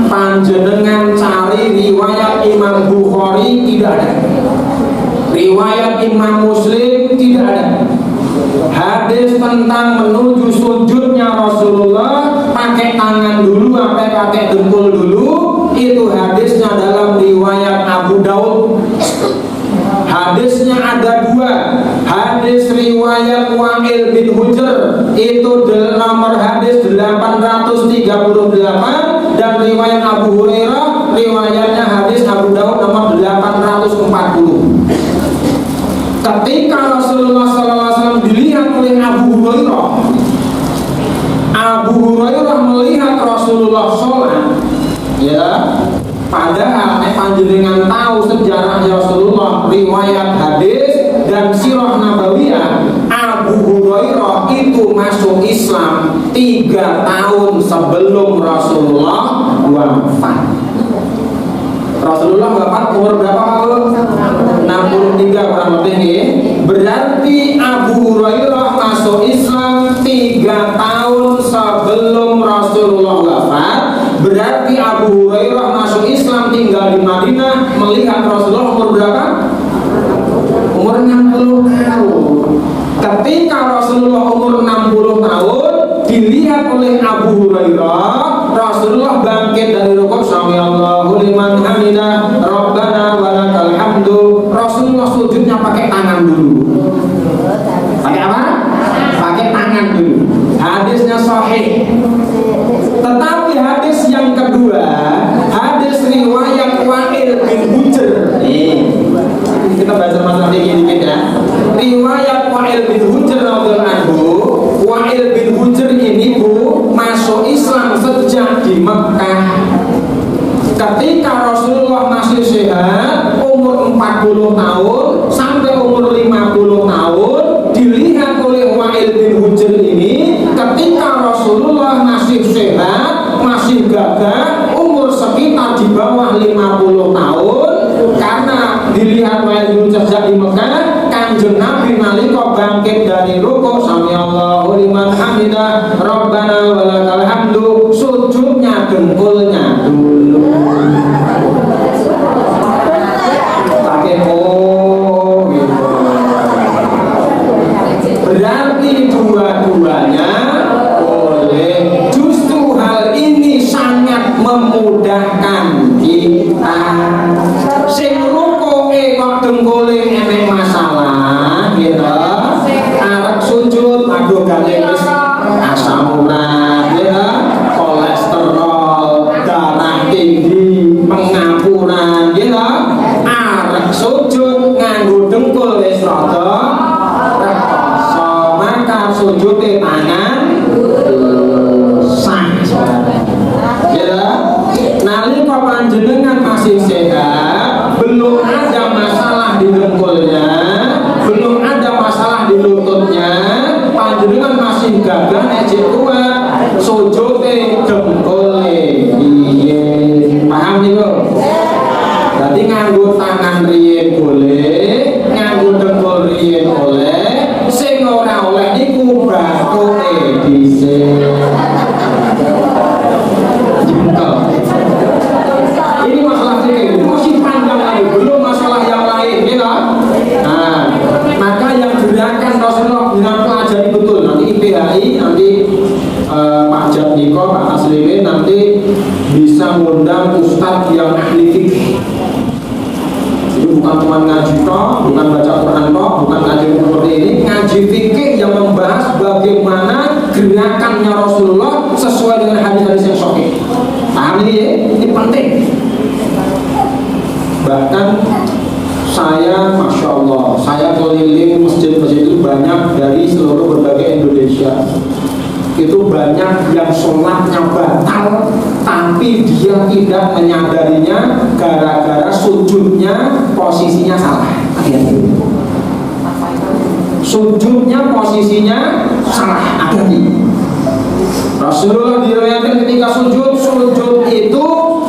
panjenengan cari riwayat Imam Bukhari tidak ada, riwayat Imam Muslim tidak ada. Hadis tentang menuju sujudnya Rasulullah pakai tangan dulu apa pakai dengkul dulu, itu hadisnya dalam riwayat Abu Daud. Hadisnya ada dua. Hadis riwayat Wa'il bin Hujr itu nomor hadis 838, dan riwayat Abu Hurairah riwayatnya hadis Abu Daud nomor 840. Ketika Rasulullah SAW dilihat oleh Abu Hurairah melihat Rasulullah sholat, ya. Padahal panjenengan tahu sejarahnya Rasulullah, riwayat hadis dan sirah nabawiyah, Abu Hurairah itu masuk Islam 3 tahun sebelum Rasulullah wafat. Rasulullah wafat umur berapa, Pak? 63 kurang lebih nih. Berarti Abu Hurairah masuk Islam 3 tahun sebelum Rasulullah wafat. Berarti Abu Hurairah masuk Islam tinggal di Madinah melihat Rasulullah umur berapa? Umur 60 tahun. Ketika Rasulullah umur 60 tahun dilihat oleh Abu Hurairah, Rasulullah bangkit dari rukuk, sami Allahu liman hamidah, Rabbana walakal hamdu. Rasulullah sujudnya pakai tangan dulu. Pakai apa? Pakai tangan dulu. Hadisnya sahih. Tetapi hadis yang kedua, hadis riwayat Wa'il bin Hujr. Kita baca masalah ini dikit ya. Riwayat Wa'il bin Hujr radhiyallahu anhu. Wa'il bin Hujr ini masuk Islam sejak di Mekah. Ketika Rasulullah masih sehat, umur 40 tahun sampai umur 50 tahun, dilihat oleh Wa'il bin Hujr ini ketika Rasulullah masih sehat, masih gagah, umur sekitar di bawah 50 tahun. Karena dilihat Wa'il bin Hujr sejak di Mekah, Kanjeng Nabi nalika bangkit dari rukuk, sami Allahu liman hamidah, Rabbana walakal hamdu, sujudnya dengkulnya dulu. Pakai gitu. Berarti dua-duanya boleh. Justru hal ini sangat memudahkan kita. Sing rukuke kok dengkule enek masalah, gitu. Arep sujud, aduh gandeng wis asam urat, ya. Kolesterol, darah tinggi, pengampunan, gitu. Arep sujud nganggo dengkul wis rada rekoso, maka sujudé tangan sah. Ya, nalika panjenengan masih sehat, belum ada masalah di dengkulnya, belum ada masalah di lututnya, panjenengan masih gagah nek kuat, sujudé dengkule piye. Paham niku? Berarti nganggo tangan riyen boleh, nganggo dengkul riyen boleh, sing ora oleh niku bathuke dhisik. Ini masalah fikih, masih panjang lagi, belum masalah yang lain, ya. Nah, maka yang gerakan Rasulullah dengan pelajari betul. Nanti IPHI, nanti Pak Jatniko, Pak Taslimin nanti bisa mengundang ustadz yang ahli fikih. Jadi bukan cuma ngaji toh, bukan baca Quran toh, bukan ngaji seperti ini, ngaji fikih yang membahas bagaimana gerakannya Rasulullah sesuai dengan hadis-hadis yang sahih. Paham ini ya? Ini penting. Bahkan saya, masya Allah, saya keliling masjid-masjid itu banyak dari seluruh berbagai Indonesia. Itu banyak yang sholatnya batal, tapi dia tidak menyadarinya gara-gara sujudnya posisinya salah. Sujudnya posisinya salah. Hati-hati. Rasulullah diriwayatkan ketika sujud itu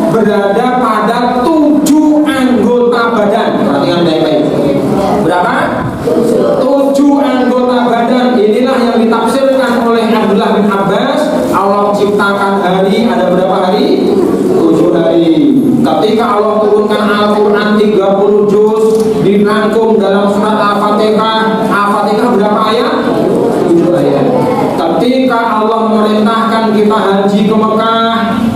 berada pada 7 anggota badan. Perhatikan baik-baik. Berapa? 7 anggota badan. Inilah yang ditafsirkan oleh Abdullah bin Abbas. Allah ciptakan hari, ada berapa hari? 7 hari. Ketika Allah turunkan Al-Quran 30 juz, dirangkum dalam surat Al-Fatihah. Al-Fatihah berapa ayat? 7 ayat. Ketika Allah memerintahkan kita haji ke Mekah,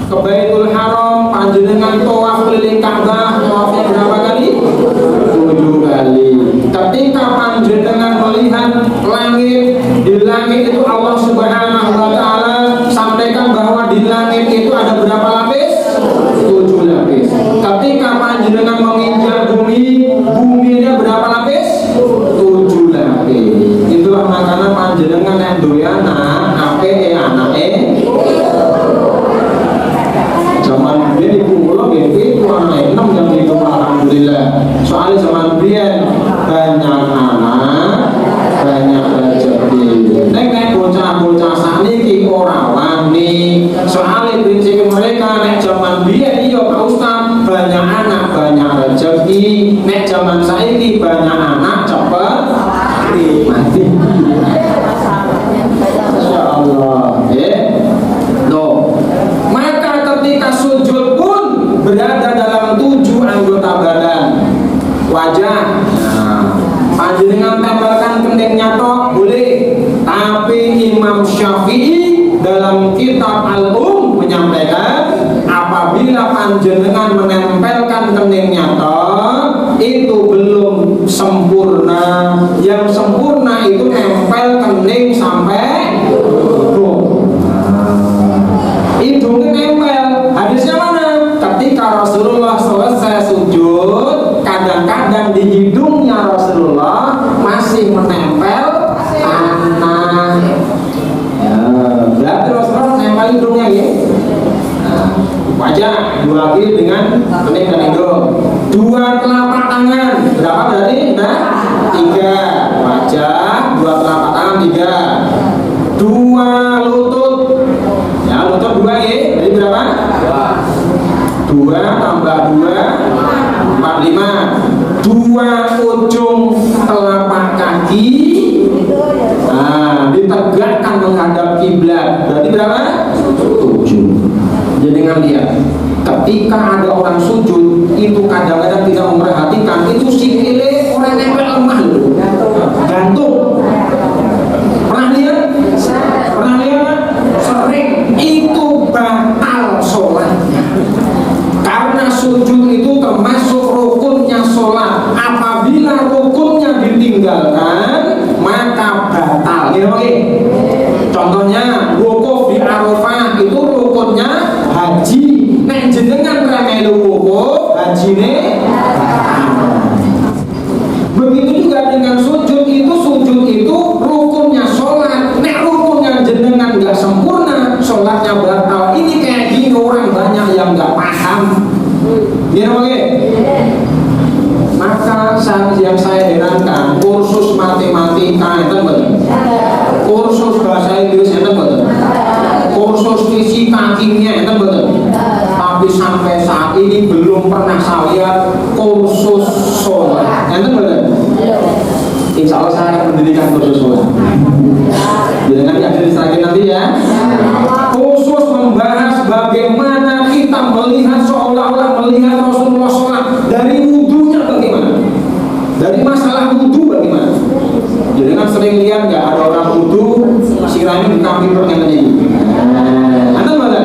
ke Baitul Haram, panjenengan tawaf keliling Ka'bah, tawafnya berapa kali? 7 kali. Ketika panjenengan melihat langit, di langit itu Allah Subhanahu wa Ta'ala sampaikan bahwa di langit itu ada berapa lapis? 7 lapis. Ketika panjenengan menginjak bumi, buminya berapa lapis? 7 lapis. Itulah makanya panjenengan yang doyana anake zaman biyen ibu kula nggih itu anak 6 yang itu alhamdulillah. Soalnya zaman biyen banyak anak, banyak rezeki. Nek bocah-bocah sakniki ora wani. Soalnya prinsip mereka nek zaman biyen iya Pak Ustaz, banyak anak, banyak rezeki. Nek zaman saiki panjenengan menempelkan keningnya itu belum sempurna. Yang sempurna itu nempel kening sampai hidungnya nempel. Hadisnya mana? Ketika Rasulullah selesai sujud, kadang-kadang di hidungnya Rasulullah masih menempel tanah. Ya, berarti Rasulullah nempel hidungnya ya. Wajah diwakili dengan kening dan hidung. Dua telapak tangan berapa berarti? Nah, 3. Wajah, dua telapak tangan 3. Dua lutut, ya lutut 2 ya. Jadi berapa? 2 tambah 2 4, 5. Dua ujung telapak kaki ditegakkan menghadap kiblat. Berarti berapa? 7. Jadi dengan lihat, ketika ada orang sujud itu kadang-kadang tidak memperhatikan itu sikile orang nempel lemah loh, gantung. Pernah lihat? Sering. Itu batal sholatnya. Karena sujud itu termasuk rukunnya sholat. Apabila rukunnya ditinggalkan maka batal. Contohnya wukuf di Arafah itu rukunnya haji. Nek jenengan ramelu wukuf hajine. Begitu juga dengan sujud itu rukunnya sholat. Nek rukunnya jenengan nggak sempurna, sholatnya batal. Ini kayak gini orang banyak yang nggak paham. Maka yang saya herankan, kursus matematika itu betul, kursus bahasa Inggris itu betul, kursus fisika kimia itu betul. Tapi sampai saat ini belum pernah saya lihat kursus sholat. Itu betul. Insya Allah saya akan mendirikan kursus sholat. Jadi nanti ada di nanti ya. Khusus membahas bagaimana kita melihat seolah-olah melihat Rasulullah sholat dari wudhunya bagaimana, dari masalah wudhu bagaimana. Jadi kan sering lihat nggak ada orang wudhu sirahnya dikambing perkenaan ini. Anda mana?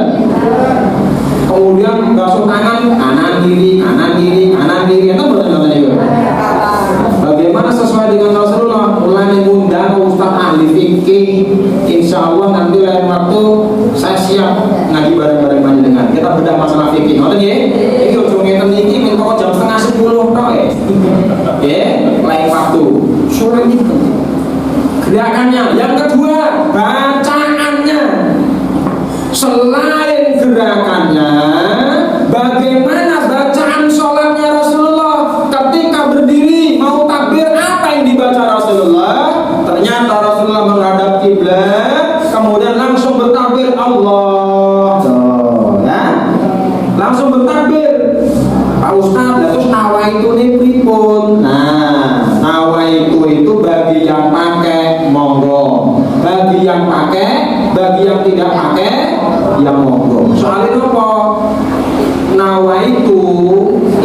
Kemudian basuh tangan kanan kiri. Anda mana katanya juga? Bagaimana sesuai dengan Rasulullah? Mulai mengundang Ustaz ahli fikih. Insya Allah nanti lain waktu saya siap ngaji bareng-bareng panjenengan. Kita bedah masalah fikih. Ngoten nggih? Iki ojo ngeten iki minta jam 9:30 tok ya. Lain waktu. Sore ini. Gerakannya. Yang kedua, bacaannya. Selain gerakannya, bagaimana bacaan sholatnya Rasulullah ketika berdiri mau takbir, apa yang dibaca Rasulullah? Ternyata Rasulullah menghadap kiblat, kemudian langsung bertakbir Allah, langsung bertakbir. Pak Ustadz, terus nawaitu ini pripun? Nah, nawaitu itu bagi yang pakai monggo, bagi yang pakai, bagi yang tidak pakai ya monggo. Soalnya apa? Nawaitu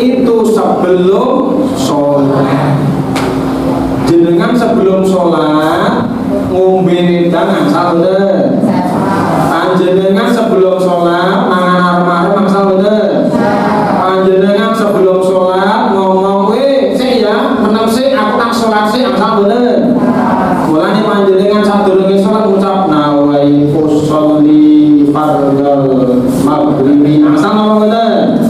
itu sebelum sholat. Jenengan sebelum sholat ngombe dangan saudara. Panjenengan sebelum sholat mangan arep-arep mangsal bener. Panjenengan sebelum sholat ngomong sik ya, meneng sik aku tak sholat sik mangsal bener. Mulane panjenengan sadurunge sholat ngucap nawaitu sholli fardal maghribi mangsal ngomong bener.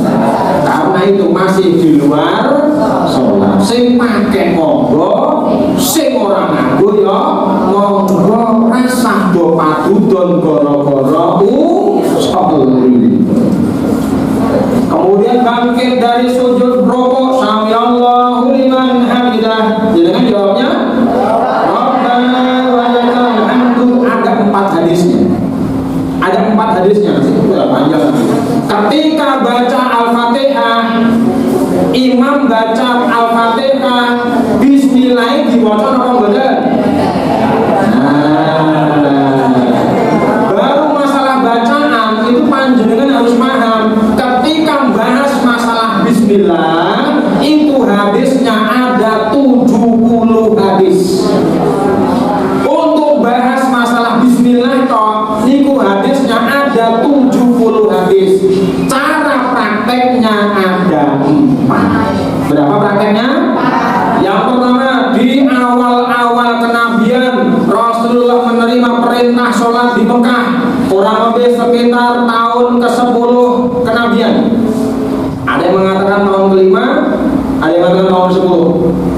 Karena itu masih di luar sholat. Sing pakai monggo, sing ora nganggo ya monggo, rasah do padudon goro-goro sholli. Kemudian bangkit dari sujud rukuk, sami Allahu liman hamidah. Jangan jawabnya Rabbana wa lakal hamdu. Ada 4 hadisnya. Ada 4 hadisnya. Sudah panjang. Ketika baca Al-Fatihah, imam baca Al-Fatihah, bismillah diwaca apa bener? Baru masalah bacaan itu panjenengan harus paham. Ketika bahas masalah bismillah, itu hadisnya ada 70 hadis. Untuk bahas masalah bismillah toh, niku hadisnya ada 70 hadis. Cara prakteknya awal-awal kenabian Rasulullah menerima perintah sholat di Mekah kurang lebih sekitar tahun ke-10 kenabian. Ada yang mengatakan tahun ke-5, ada yang mengatakan tahun 10.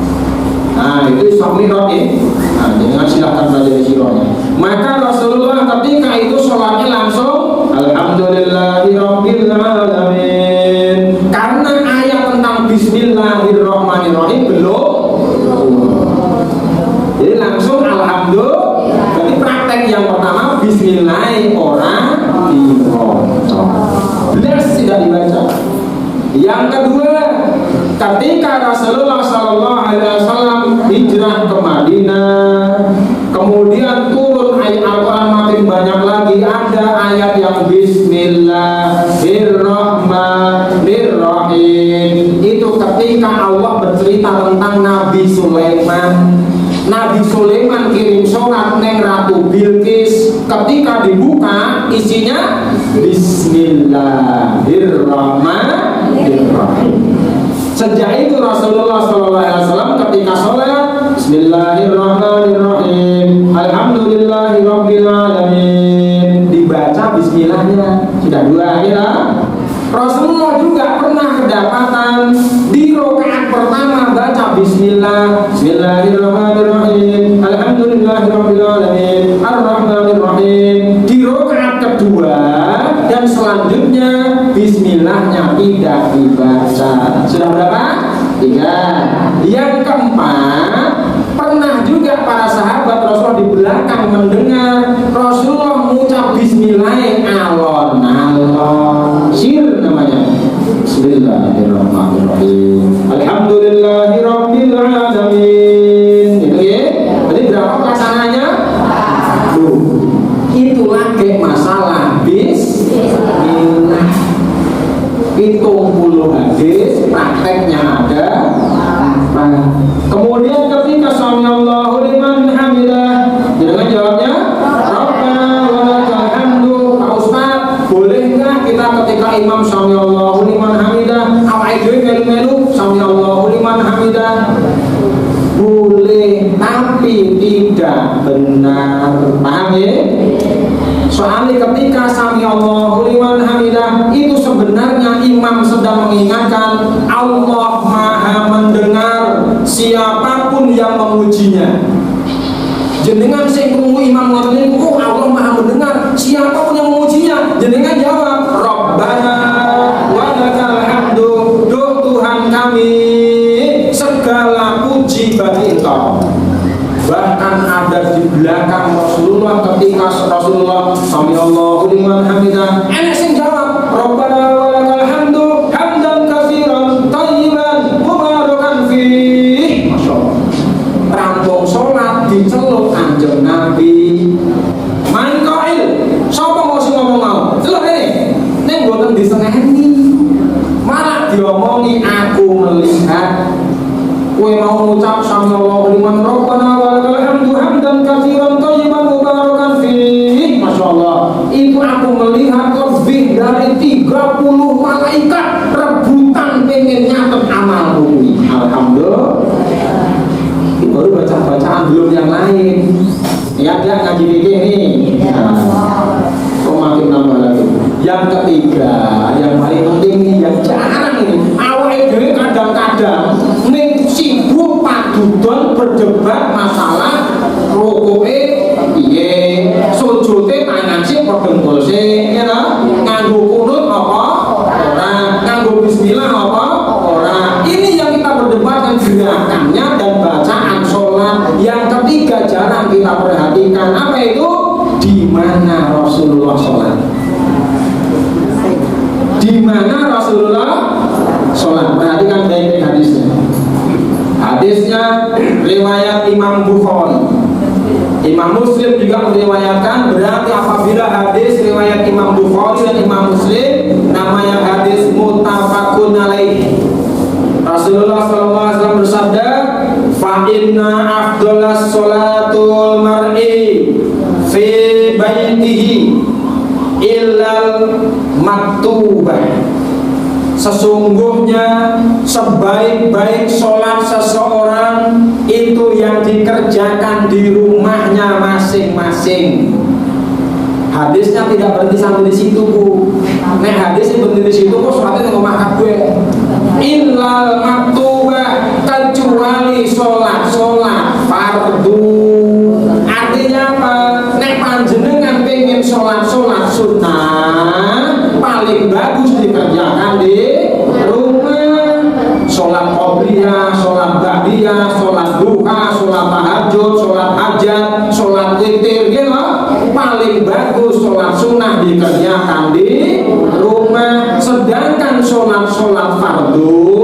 Nah itu Isra Mi'raj ya. Nah jangan silahkan belajar sirahnya. Maka Rasulullah ketika itu sholatnya langsung Alhamdulillahirabbil alamin. Karena ayat tentang Bismillahirrahmanirrahim belum. Jadi langsung Alhamdulillah. Jadi praktek yang pertama Bismillah orang dibaca. Belas tidak dibaca. Yang kedua, ketika Rasulullah SAW hijrah ke Madinah, kemudian turun ayat Al-Quran makin banyak lagi. Ada ayat yang Bismillahirrahmanirrahim. Itu ketika Allah bercerita tentang Nabi Sulaiman. Nabi Sulaiman kirim surat neng Ratu Bilqis. Ketika dibuka isinya Bismillahirrahmanirrahim. Sejak itu Rasulullah SAW ketika sholat Bismillahirrahmanirrahim, Alhamdulillahirabbil alamin, dibaca Bismillahnya. Sudah dua ya. Rasulullah juga pernah kedapatan di rakaat pertama baca Bismillah, Bismillahirrahmanirrahim, Alhamdulillahirabbil alamin, Ar-Rahmanirrahim. Di rakaat kedua dan selanjutnya Bismillahnya tidak dibaca. Sudah berapa? 3. Yang keempat, pernah juga para sahabat Rasulullah di belakang mendengar Rasulullah mengucap Bismillah alon-alon, sir namanya. Bismillahirrahmanirrahim, Alhamdulillahirabbil alamin. Itu ya. Jadi berapa pelaksananya? Itu lagi masalah Bismillah. 70 hadis prakteknya ada. Kemudian ketika Samiallahu liman hamidah, jangan jawabnya Rabbana walakal hamdu. Pak Ustaz, boleh nggak kita ketika imam Samiallahu liman hamidah awake dhewe melu-melu Samiallahu liman hamidah? Boleh, tapi tidak benar. Paham ya? Soalnya ketika Samiallahu liman hamidah itu sebenarnya imam sedang mengingatkan Allah Maha mendengar siapapun yang memujinya. Jenengan sing krungu imam ngoten niku, Allah Maha mendengar siapapun yang memujinya. Jenengan jawab Rabbana wa lakal hamdu. Duh Tuhan kami, segala puji bagi Engkau. Bahkan ada di belakang Rasulullah ketika Rasulullah Samiallahu liman hamidah, enak sing jawab Rabbana wa lakal hamdu hamdan katsiran thayyiban mubarakan fih. Masyaallah. Rampung salat diceluk Kanjeng Nabi. Man qail, sapa mau sing ngomong mau? Celuk rene. Ning mboten disengeni. Malah diomongi aku melihat kowe mau ngucap Samiallahu liman Rabbana wa lakal hamdu hamdan katsiran thayyiban mubarakan fih. Masyaallah. Itu aku melihat lebih dari 30 malaikat rebutan pengen nyatet amalmu. Alhamdulillah. Ini baru bacaan belum yang lain. Ya dia ngaji fikih nih. Kok makin nambah lagi. Yang ketiga, yang paling penting nih, yang jarang ini. Awake dhewe kadang-kadang ning sibuk padudon berdebat masalah rukuke piye, sujute tangan sik pedengkul sik, ya ta? Nganggo kunut apa? Ora, nganggo bismillah apa? Ora. Ini yang kita perdebatkan gerakannya dan bacaan sholat. Yang ketiga jarang kita perhatikan, apa itu? Di mana Rasulullah sholat? Di mana Rasulullah sholat? Perhatikan baik-baik hadisnya. Hadisnya riwayat Imam Bukhari. Imam Muslim juga meriwayatkan. Berarti apabila hadis riwayat Imam Bukhari dan Imam Muslim, namanya hadis muttafaqun alaihi. Rasulullah SAW bersabda, fa inna afdalas sholatul mar'i fi baitihi illal maktubah. Sesungguhnya sebaik-baik sholat seseorang itu yang dikerjakan di rumahnya masing-masing. Hadisnya tidak berhenti sampai di situ, Bu. Nek hadisnya berhenti di situ, kok sholatnya nggak makan gue. Illal maktubah, kecuali sholat fardu. Artinya apa? Nek panjenengan pengen sholat sunnah, paling bagus dikerjakan di rumah. Sholat qobliyah, sholat ba'diyah, sholat duha, sholat tahajud, sholat hajat, sholat witir, gitu. Paling bagus sholat sunnah dikerjakan di rumah. Sedangkan sholat fardu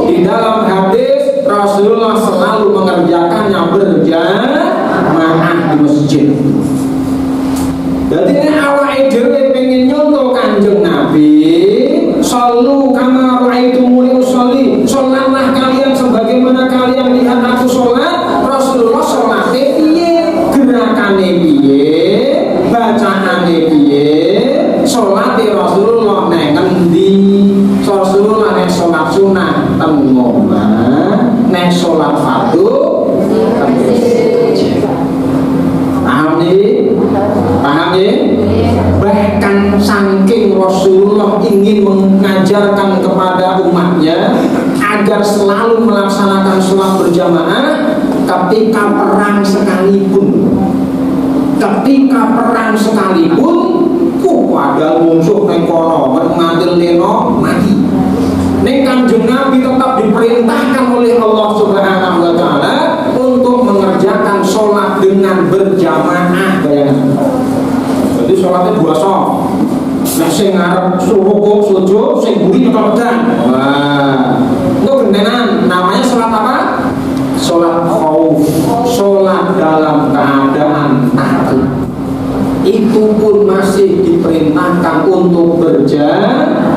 di dalam hadis Rasulullah selalu mengerjakannya berjamaah di masjid. Jadi ini awake dhewe pengen nyontoh Kanjeng Nabi, shollu kama ra'aitumuni usolli, sholatlah kalian sebagaimana kalian lihat aku sholat. Rasulullah sholatnya piye, gerakane piye, bacaane piye, sholatnya Rasulullah neng endi. Rasulullah nek sholat sunnah teng omah, nek sholat fardu teng masjid. Paham nih? Bahkan saking Rasulullah ingin mengajarkan kepada umatnya agar selalu melaksanakan sholat berjamaah ketika perang sekalipun, padahal musuh neng kono ngantil leno mati. Nek Kanjeng Nabi tetap diperintahkan oleh Allah Subhanahu wa taala untuk mengerjakan sholat dengan berjamaah. Bayangkan. Jadi sholatnya dua sholat. Nek sing ngarep suruh sujud, sing buri nyekel pedang. Wah, itu gentenan. Namanya sholat apa? Sholat khauf. Sholat dalam keadaan takut. Itu pun masih diperintahkan untuk berjamaah.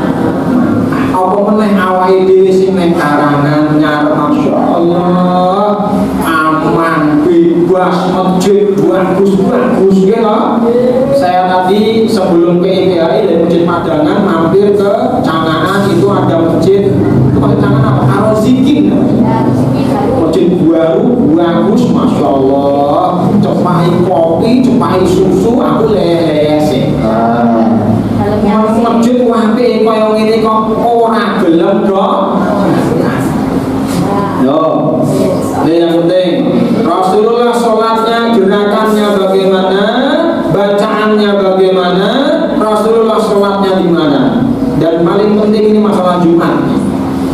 Apa meneh awake dhewe sing ning karangan nyarep masyaallah aman bebas masjid bagus gitu. Saya tadi sebelum ke IPAI dari Masjid Padangan mampir ke Cangaan, itu ada masjid, itu masjid Cangaan apa? Ar-Razikin. Masjid baru bagus masyaallah, cepai kopi, cepai susu, aku lelese. Masjid wape kaya ngene kok ora gelem kok. Yo. Ini yang penting. Rasulullah sholatnya, gerakannya bagaimana, bacaannya bagaimana, Rasulullah sholatnya di mana. Dan paling penting ini masalah Jumat.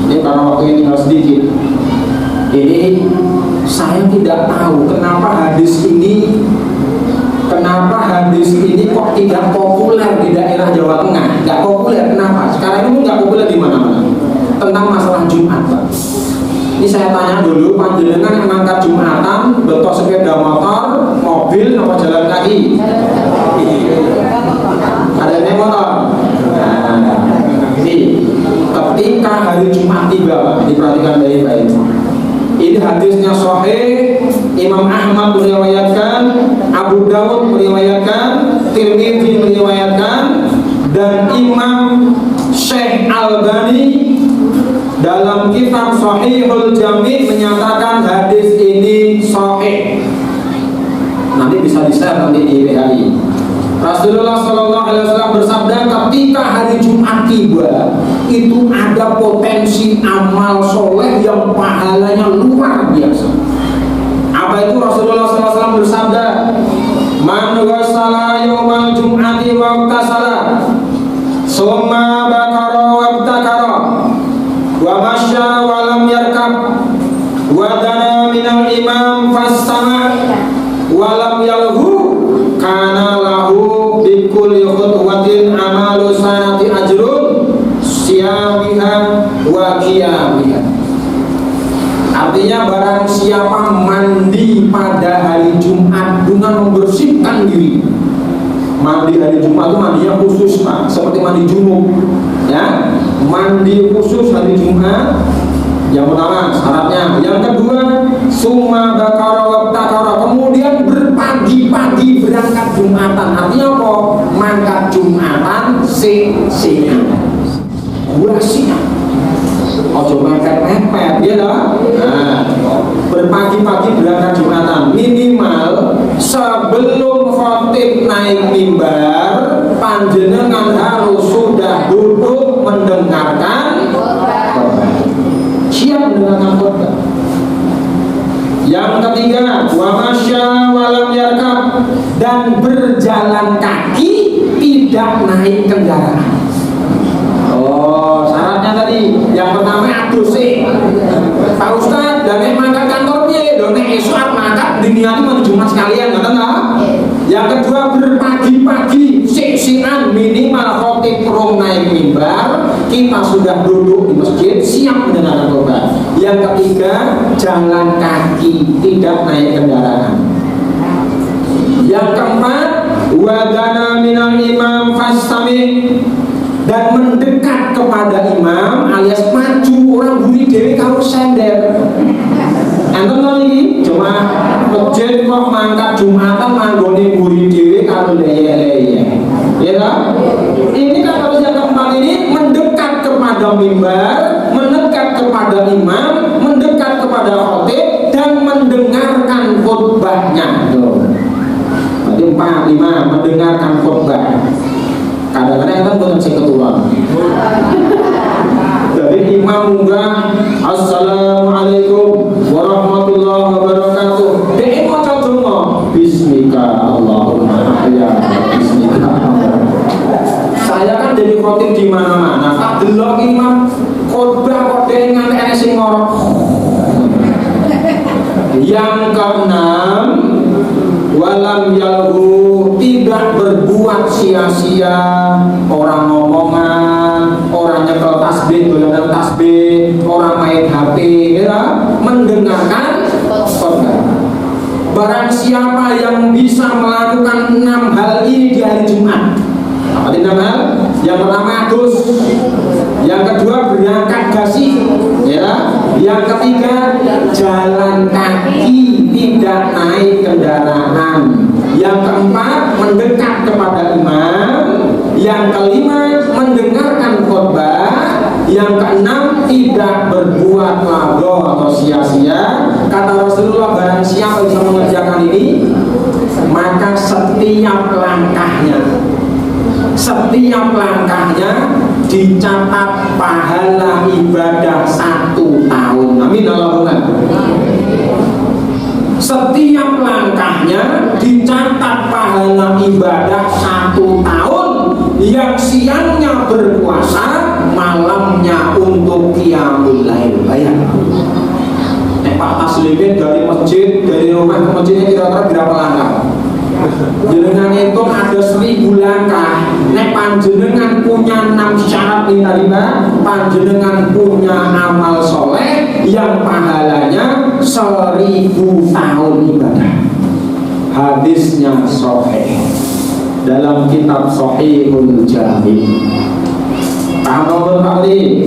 Ini karena waktu ini tinggal sedikit. Jadi saya tidak tahu kenapa hadis ini kok tidak populer di daerah Jawa Tengah. Tidak populer, kenapa? Sekarang ini nggak populer di mana-mana tentang masalah Jumat, Pak. Ini saya tanya dulu, panjenengan yang mangkat Jumatan, betul sepeda motor, mobil, apa jalan kaki? Ada yang motor? Jadi, ketika hari Jumat tiba, diperhatikan baik-baik. Ini hadisnya sahih, Imam Ahmad meriwayatkan, Abu Dawud meriwayatkan, Tirmidzi meriwayatkan, dan Imam Syekh Albani dalam kitab Sahihul Jami' menyatakan hadis ini sahih. Nanti bisa di-share nanti di IPAI. Rasulullah SAW bersabda, ketika hari Jumat tiba, itu ada potensi amal soleh yang pahalanya luar biasa. Apa itu? Rasulullah SAW bersabda, man ghassala yawmal jum'ati wa iktasala summa bakara wa ibtakara wa masya wa lam yarkab wa dana minal imam fastama wa lam yalhu kana lahu bikulli khutwatin amalu sanati ajrun siyamiha wa qiyamiha. Artinya barang siapa mandi pada hari Jumat dengan membersihkan diri. Mandi hari Jumat itu mandinya khusus, Pak, seperti mandi junub, ya. Mandi khusus hari Jumat. Yang pertama syaratnya. Yang kedua, summa bakara wa takara, kemudian berpagi-pagi berangkat Jumatan. Artinya apa? Mangkat Jumatan sing-singan. Gua siap. ojo mepet-mepet ya toh. Nah, berpagi-pagi berangkat Jumatan minimal sebelum khotib naik mimbar panjenengan harus sudah duduk mendengarkan khotbah. Siap mendengarkan khotbah. Yang ketiga, wa masya walam yarkab, dan berjalan kaki tidak naik kendaraan. Oh, syaratnya tadi. Yang pertama aduse. Pak Ustaz, dan mangkat kantor piye? Lho nek esuk mangkat diniati menuju Jumat sekalian, ngoten ta? Yang kedua, berpagi-pagi sik-sikan minimal khotib rum naik mimbar, kita sudah duduk di masjid siap mendengarkan khotbah. Yang ketiga, jalan kaki tidak naik kendaraan. Yang keempat, wadana minal imam fastami, dan mendekat kepada imam alias maju, orang buri dewi kalau sender. Enten lagi cuma masjid kok mangkat Jumatan manggone buri dewi kalau leye-leye. Ya kan? Ini kan harus yang keempat ini mendekat kepada mimbar, mendekat kepada imam, mendekat kepada khotib dan mendengarkan khutbahnya. Berarti 4, 5 mendengarkan khutbah. Kadang-kadang kan bukan saya ketua. Dari imam munggah, assalamualaikum warahmatullahi wabarakatuh. Dia mau contoh bismika Allahumma ya bismika. Saya kan jadi khotib di mana-mana. Tak delok imam khotbah kok dhewe nganti sing ngorok. Yang keenam, walam yalhu, tidak berbuat sia-sia, orang ngomongan, orang nyekel tasbih, dolanan tasbih, orang main HP, ya, mendengarkan khotbah. Barang siapa yang bisa melakukan 6 hal ini di hari Jumat. Apa itu 6 hal? Yang pertama adus, yang kedua berangkat gasi, ya. Yang ketiga jalan kaki tidak naik kendaraan. Yang keempat mendekat kepada imam. Yang kelima mendengarkan khotbah. Yang keenam tidak berbuat lago atau sia-sia. Kata Rasulullah, barang siapa bisa mengerjakan ini, maka setiap langkahnya dicatat pahala ibadah 1 tahun. Amin Allahumma. Setiap langkahnya dicatat pahala ibadah 1 tahun, yang siangnya berpuasa, malamnya untuk qiyamul lail. Bayang. Pak Taslimin dari masjid, dari rumah ke masjidnya kira-kira berapa langkah? Jenengan itu ada 1000 langkah. Nek panjenengan punya 6 syarat ini tadi, panjenengan punya amal soleh yang pahalanya 1000 tahun ibadah. Hadisnya sahih dalam kitab Sahihul Jami. Paham kali?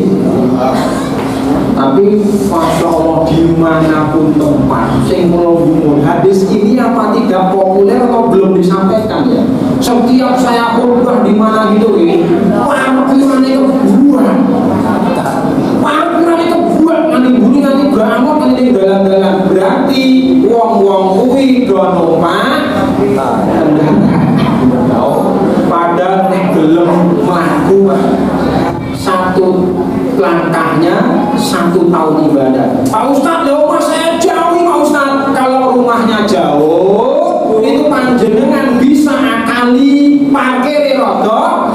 Tapi Masya Allah dimanapun tempat sing melonggung hadis ini apa tidak populer atau belum disampaikan ya. Setiap saya khutbah di mana gitu parkirannya kebuan, nanti bunyi nanti bangun nanti dalam berarti wong kuwi do numpak pada nek gelem mlaku 1 langkahnya 1 tahun ibadah. Pak Ustadz, rumah saya jauh Pak Ustadz. Kalau rumahnya jauh, itu panjenengan bisa akali parkir rodo.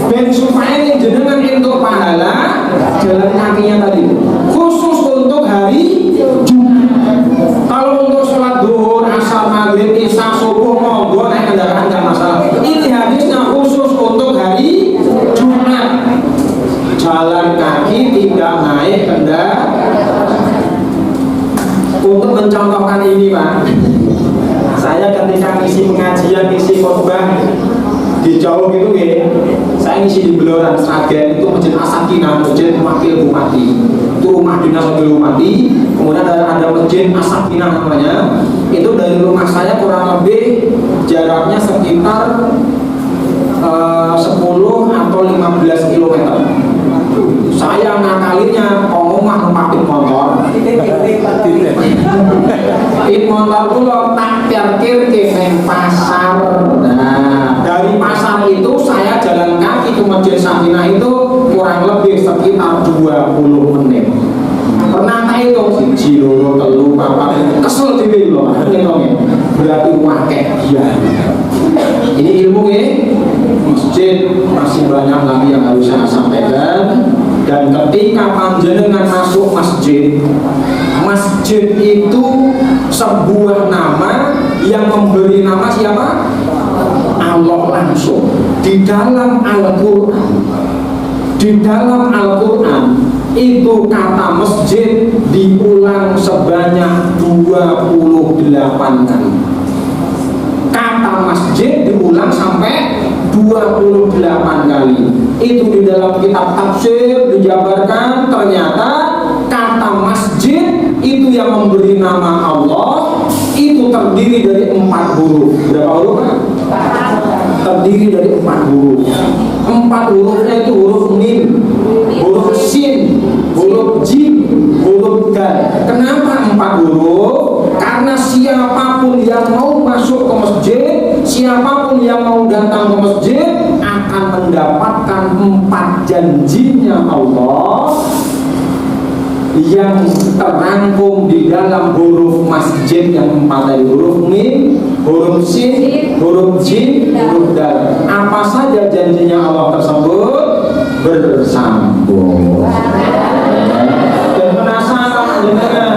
Ben supaya jenengan untuk pahala jalan kakinya tadi. Khusus untuk hari Jumat. Kalau untuk sholat duhur, asar, maghrib, isya, subuh, monggo naik kendaraan nggak masalah. Ini hadisnya khusus untuk hari Jumat. Jalan kaki tidak naik kendaraan. Untuk mencontohkan ini Pak, saya ketika ngisi pengajian, ngisi khotbah di Jawa gitu ya, saya ngisi di Beloran Sragen, itu Masjid As-Sakinah, Masjid Wakil Bupati, itu rumah dinas Wakil Bupati. Kemudian ada Masjid As-Sakinah namanya, itu dari rumah saya kurang lebih jaraknya sekitar 10 atau 15 km. Saya ngakalinya omah numpak motor. Pit motor kula tak parkir ke pasar. Nah, dari pasar itu saya jalan kaki ke Masjid Sakinah itu kurang lebih sekitar 20 menit. Pernah tak hitung 1, 2, 3, 4 kesel dhewe lho ngitungnya. Berarti wakeh ya. Ini ilmu ya. Masjid masih banyak lagi yang harus saya sampaikan. Dan ketika panjenengan masuk masjid, masjid itu sebuah nama yang memberi nama siapa? Allah langsung. Di dalam Al-Quran, itu kata masjid diulang sebanyak 28 kali. Kata masjid diulang sampai 28 kali. Itu di dalam kitab tafsir dijabarkan ternyata kata masjid itu yang memberi nama Allah itu terdiri dari 4 huruf. Berapa huruf kan? Terdiri dari 4 huruf. 4 hurufnya itu huruf mim, huruf sin, huruf jim, huruf dal. Kenapa 4 huruf? Karena siapapun yang mau masuk ke masjid, siapapun yang mau datang ke masjid akan mendapatkan 4 janjinya Allah yang terangkum di dalam huruf masjid yang 4 tadi, huruf mim, huruf sin, huruf jim, huruf dal. Apa saja janjinya Allah tersebut bersambung. Dan penasaran dengan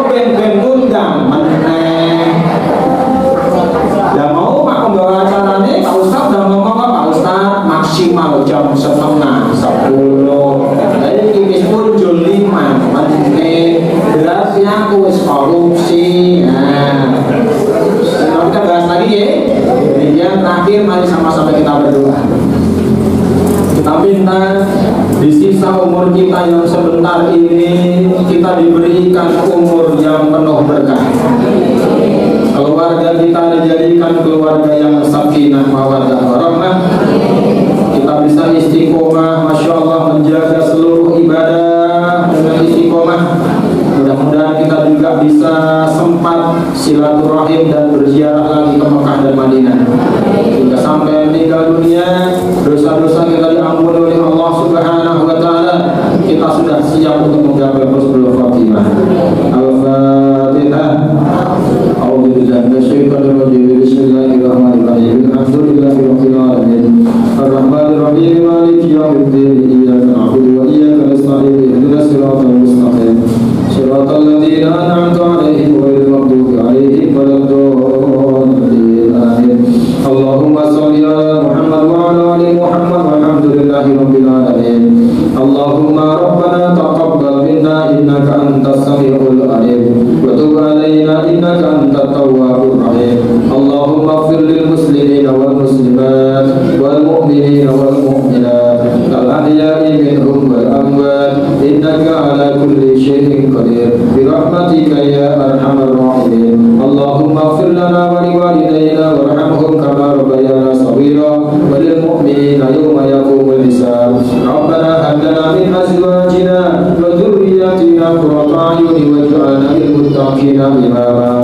ben undang meneh. Dah mau Pak pembawa acaranya Pak Ustaz dah ngomong Pak Ustaz maksimal jam 9:30. Jadi ini muncul 5 menit. Berarti aku wis korupsi. Nah, kita bahas lagi ya. Kemudian terakhir mari sama-sama kita berdoa. Kita minta di sisa umur kita yang sebentar ini kita diberikan umur yang penuh berkah. Keluarga kita dijadikan keluarga yang sakinah mawaddah warahmah. Kita bisa istiqomah, masya Allah, menjaga seluruh ibadah dengan istiqomah. Mudah-mudahan kita juga bisa sempat silaturahim dan berziarah lagi ke Mekah dan Madinah. Hingga sampai meninggal dunia, dosa-dosa kita diampuni oleh Allah Subhanahu wa Ta'ala. Kita sudah siap untuk menggapai husnul khatimah. Al-Fatihah. A'udzubillahi minasyaitonir rajim. Bismillahirrahmanirrahim. Alhamdulillahirabbil alamin. Ar-Rahmanir Rahim. Maliki yaumiddin. Iyyaka na'budu wa iyyaka nasta'in. Ihdinas siratal mustaqim. Siratal ladzina an'amta 'alaihim ghairil maghdubi 'alaihim waladdallin. Amin. Allahumma shalli 'ala Muhammad wa 'ala ali Muhammad walhamdulillahirabbil alamin. Allahumma rabbana taqabbal minna innaka antas samiul alim wa tub 'alaina innaka antat tawwabur rahim. Allahumma ighfir lil muslimina wal muslimat wal mu'minina wal mu'minat al ahya'i minhum wal amwat innaka 'ala kulli syai'in qadir bi rahmatika ya arhamar rahimin. Allahumma ighfir lana wa liwalidayna warhamhum kama rabbayana shaghira wa lil mu'minina yawma yaqumul hisab. Rabbana hab lana min azwajina wa dhurriyyatina qurrata a'yunin waj'alna lil muttaqina imama.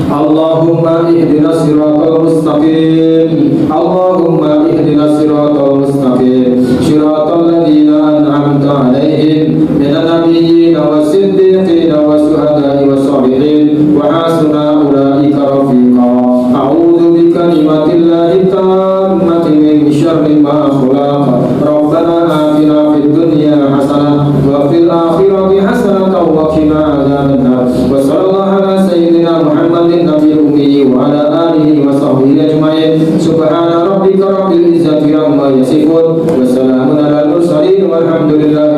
Allahumma ihdinas siratal mustaqim. Allahumma ihdinas siratal mustaqim. Siratal ladzina an'amta 'alaihim minan nabiyyin was-siddiqin was-syuhada'i was-shalihin wa hasuna ulaika rafiqa. A'udzu bikalimatillahi tammati min syarri ma khalaq. Rabbana atina fid dunya hasanah wa fil akhirati hasanah wa qina adzabannar. Wa sallallahu ala sayyidina Muhammadin nabiyil ummi wa ala alihi wa sahbihi ajma'in. Subhana rabbika rabbil izzati amma yasifun wa salamun alal mursalin walhamdulillahi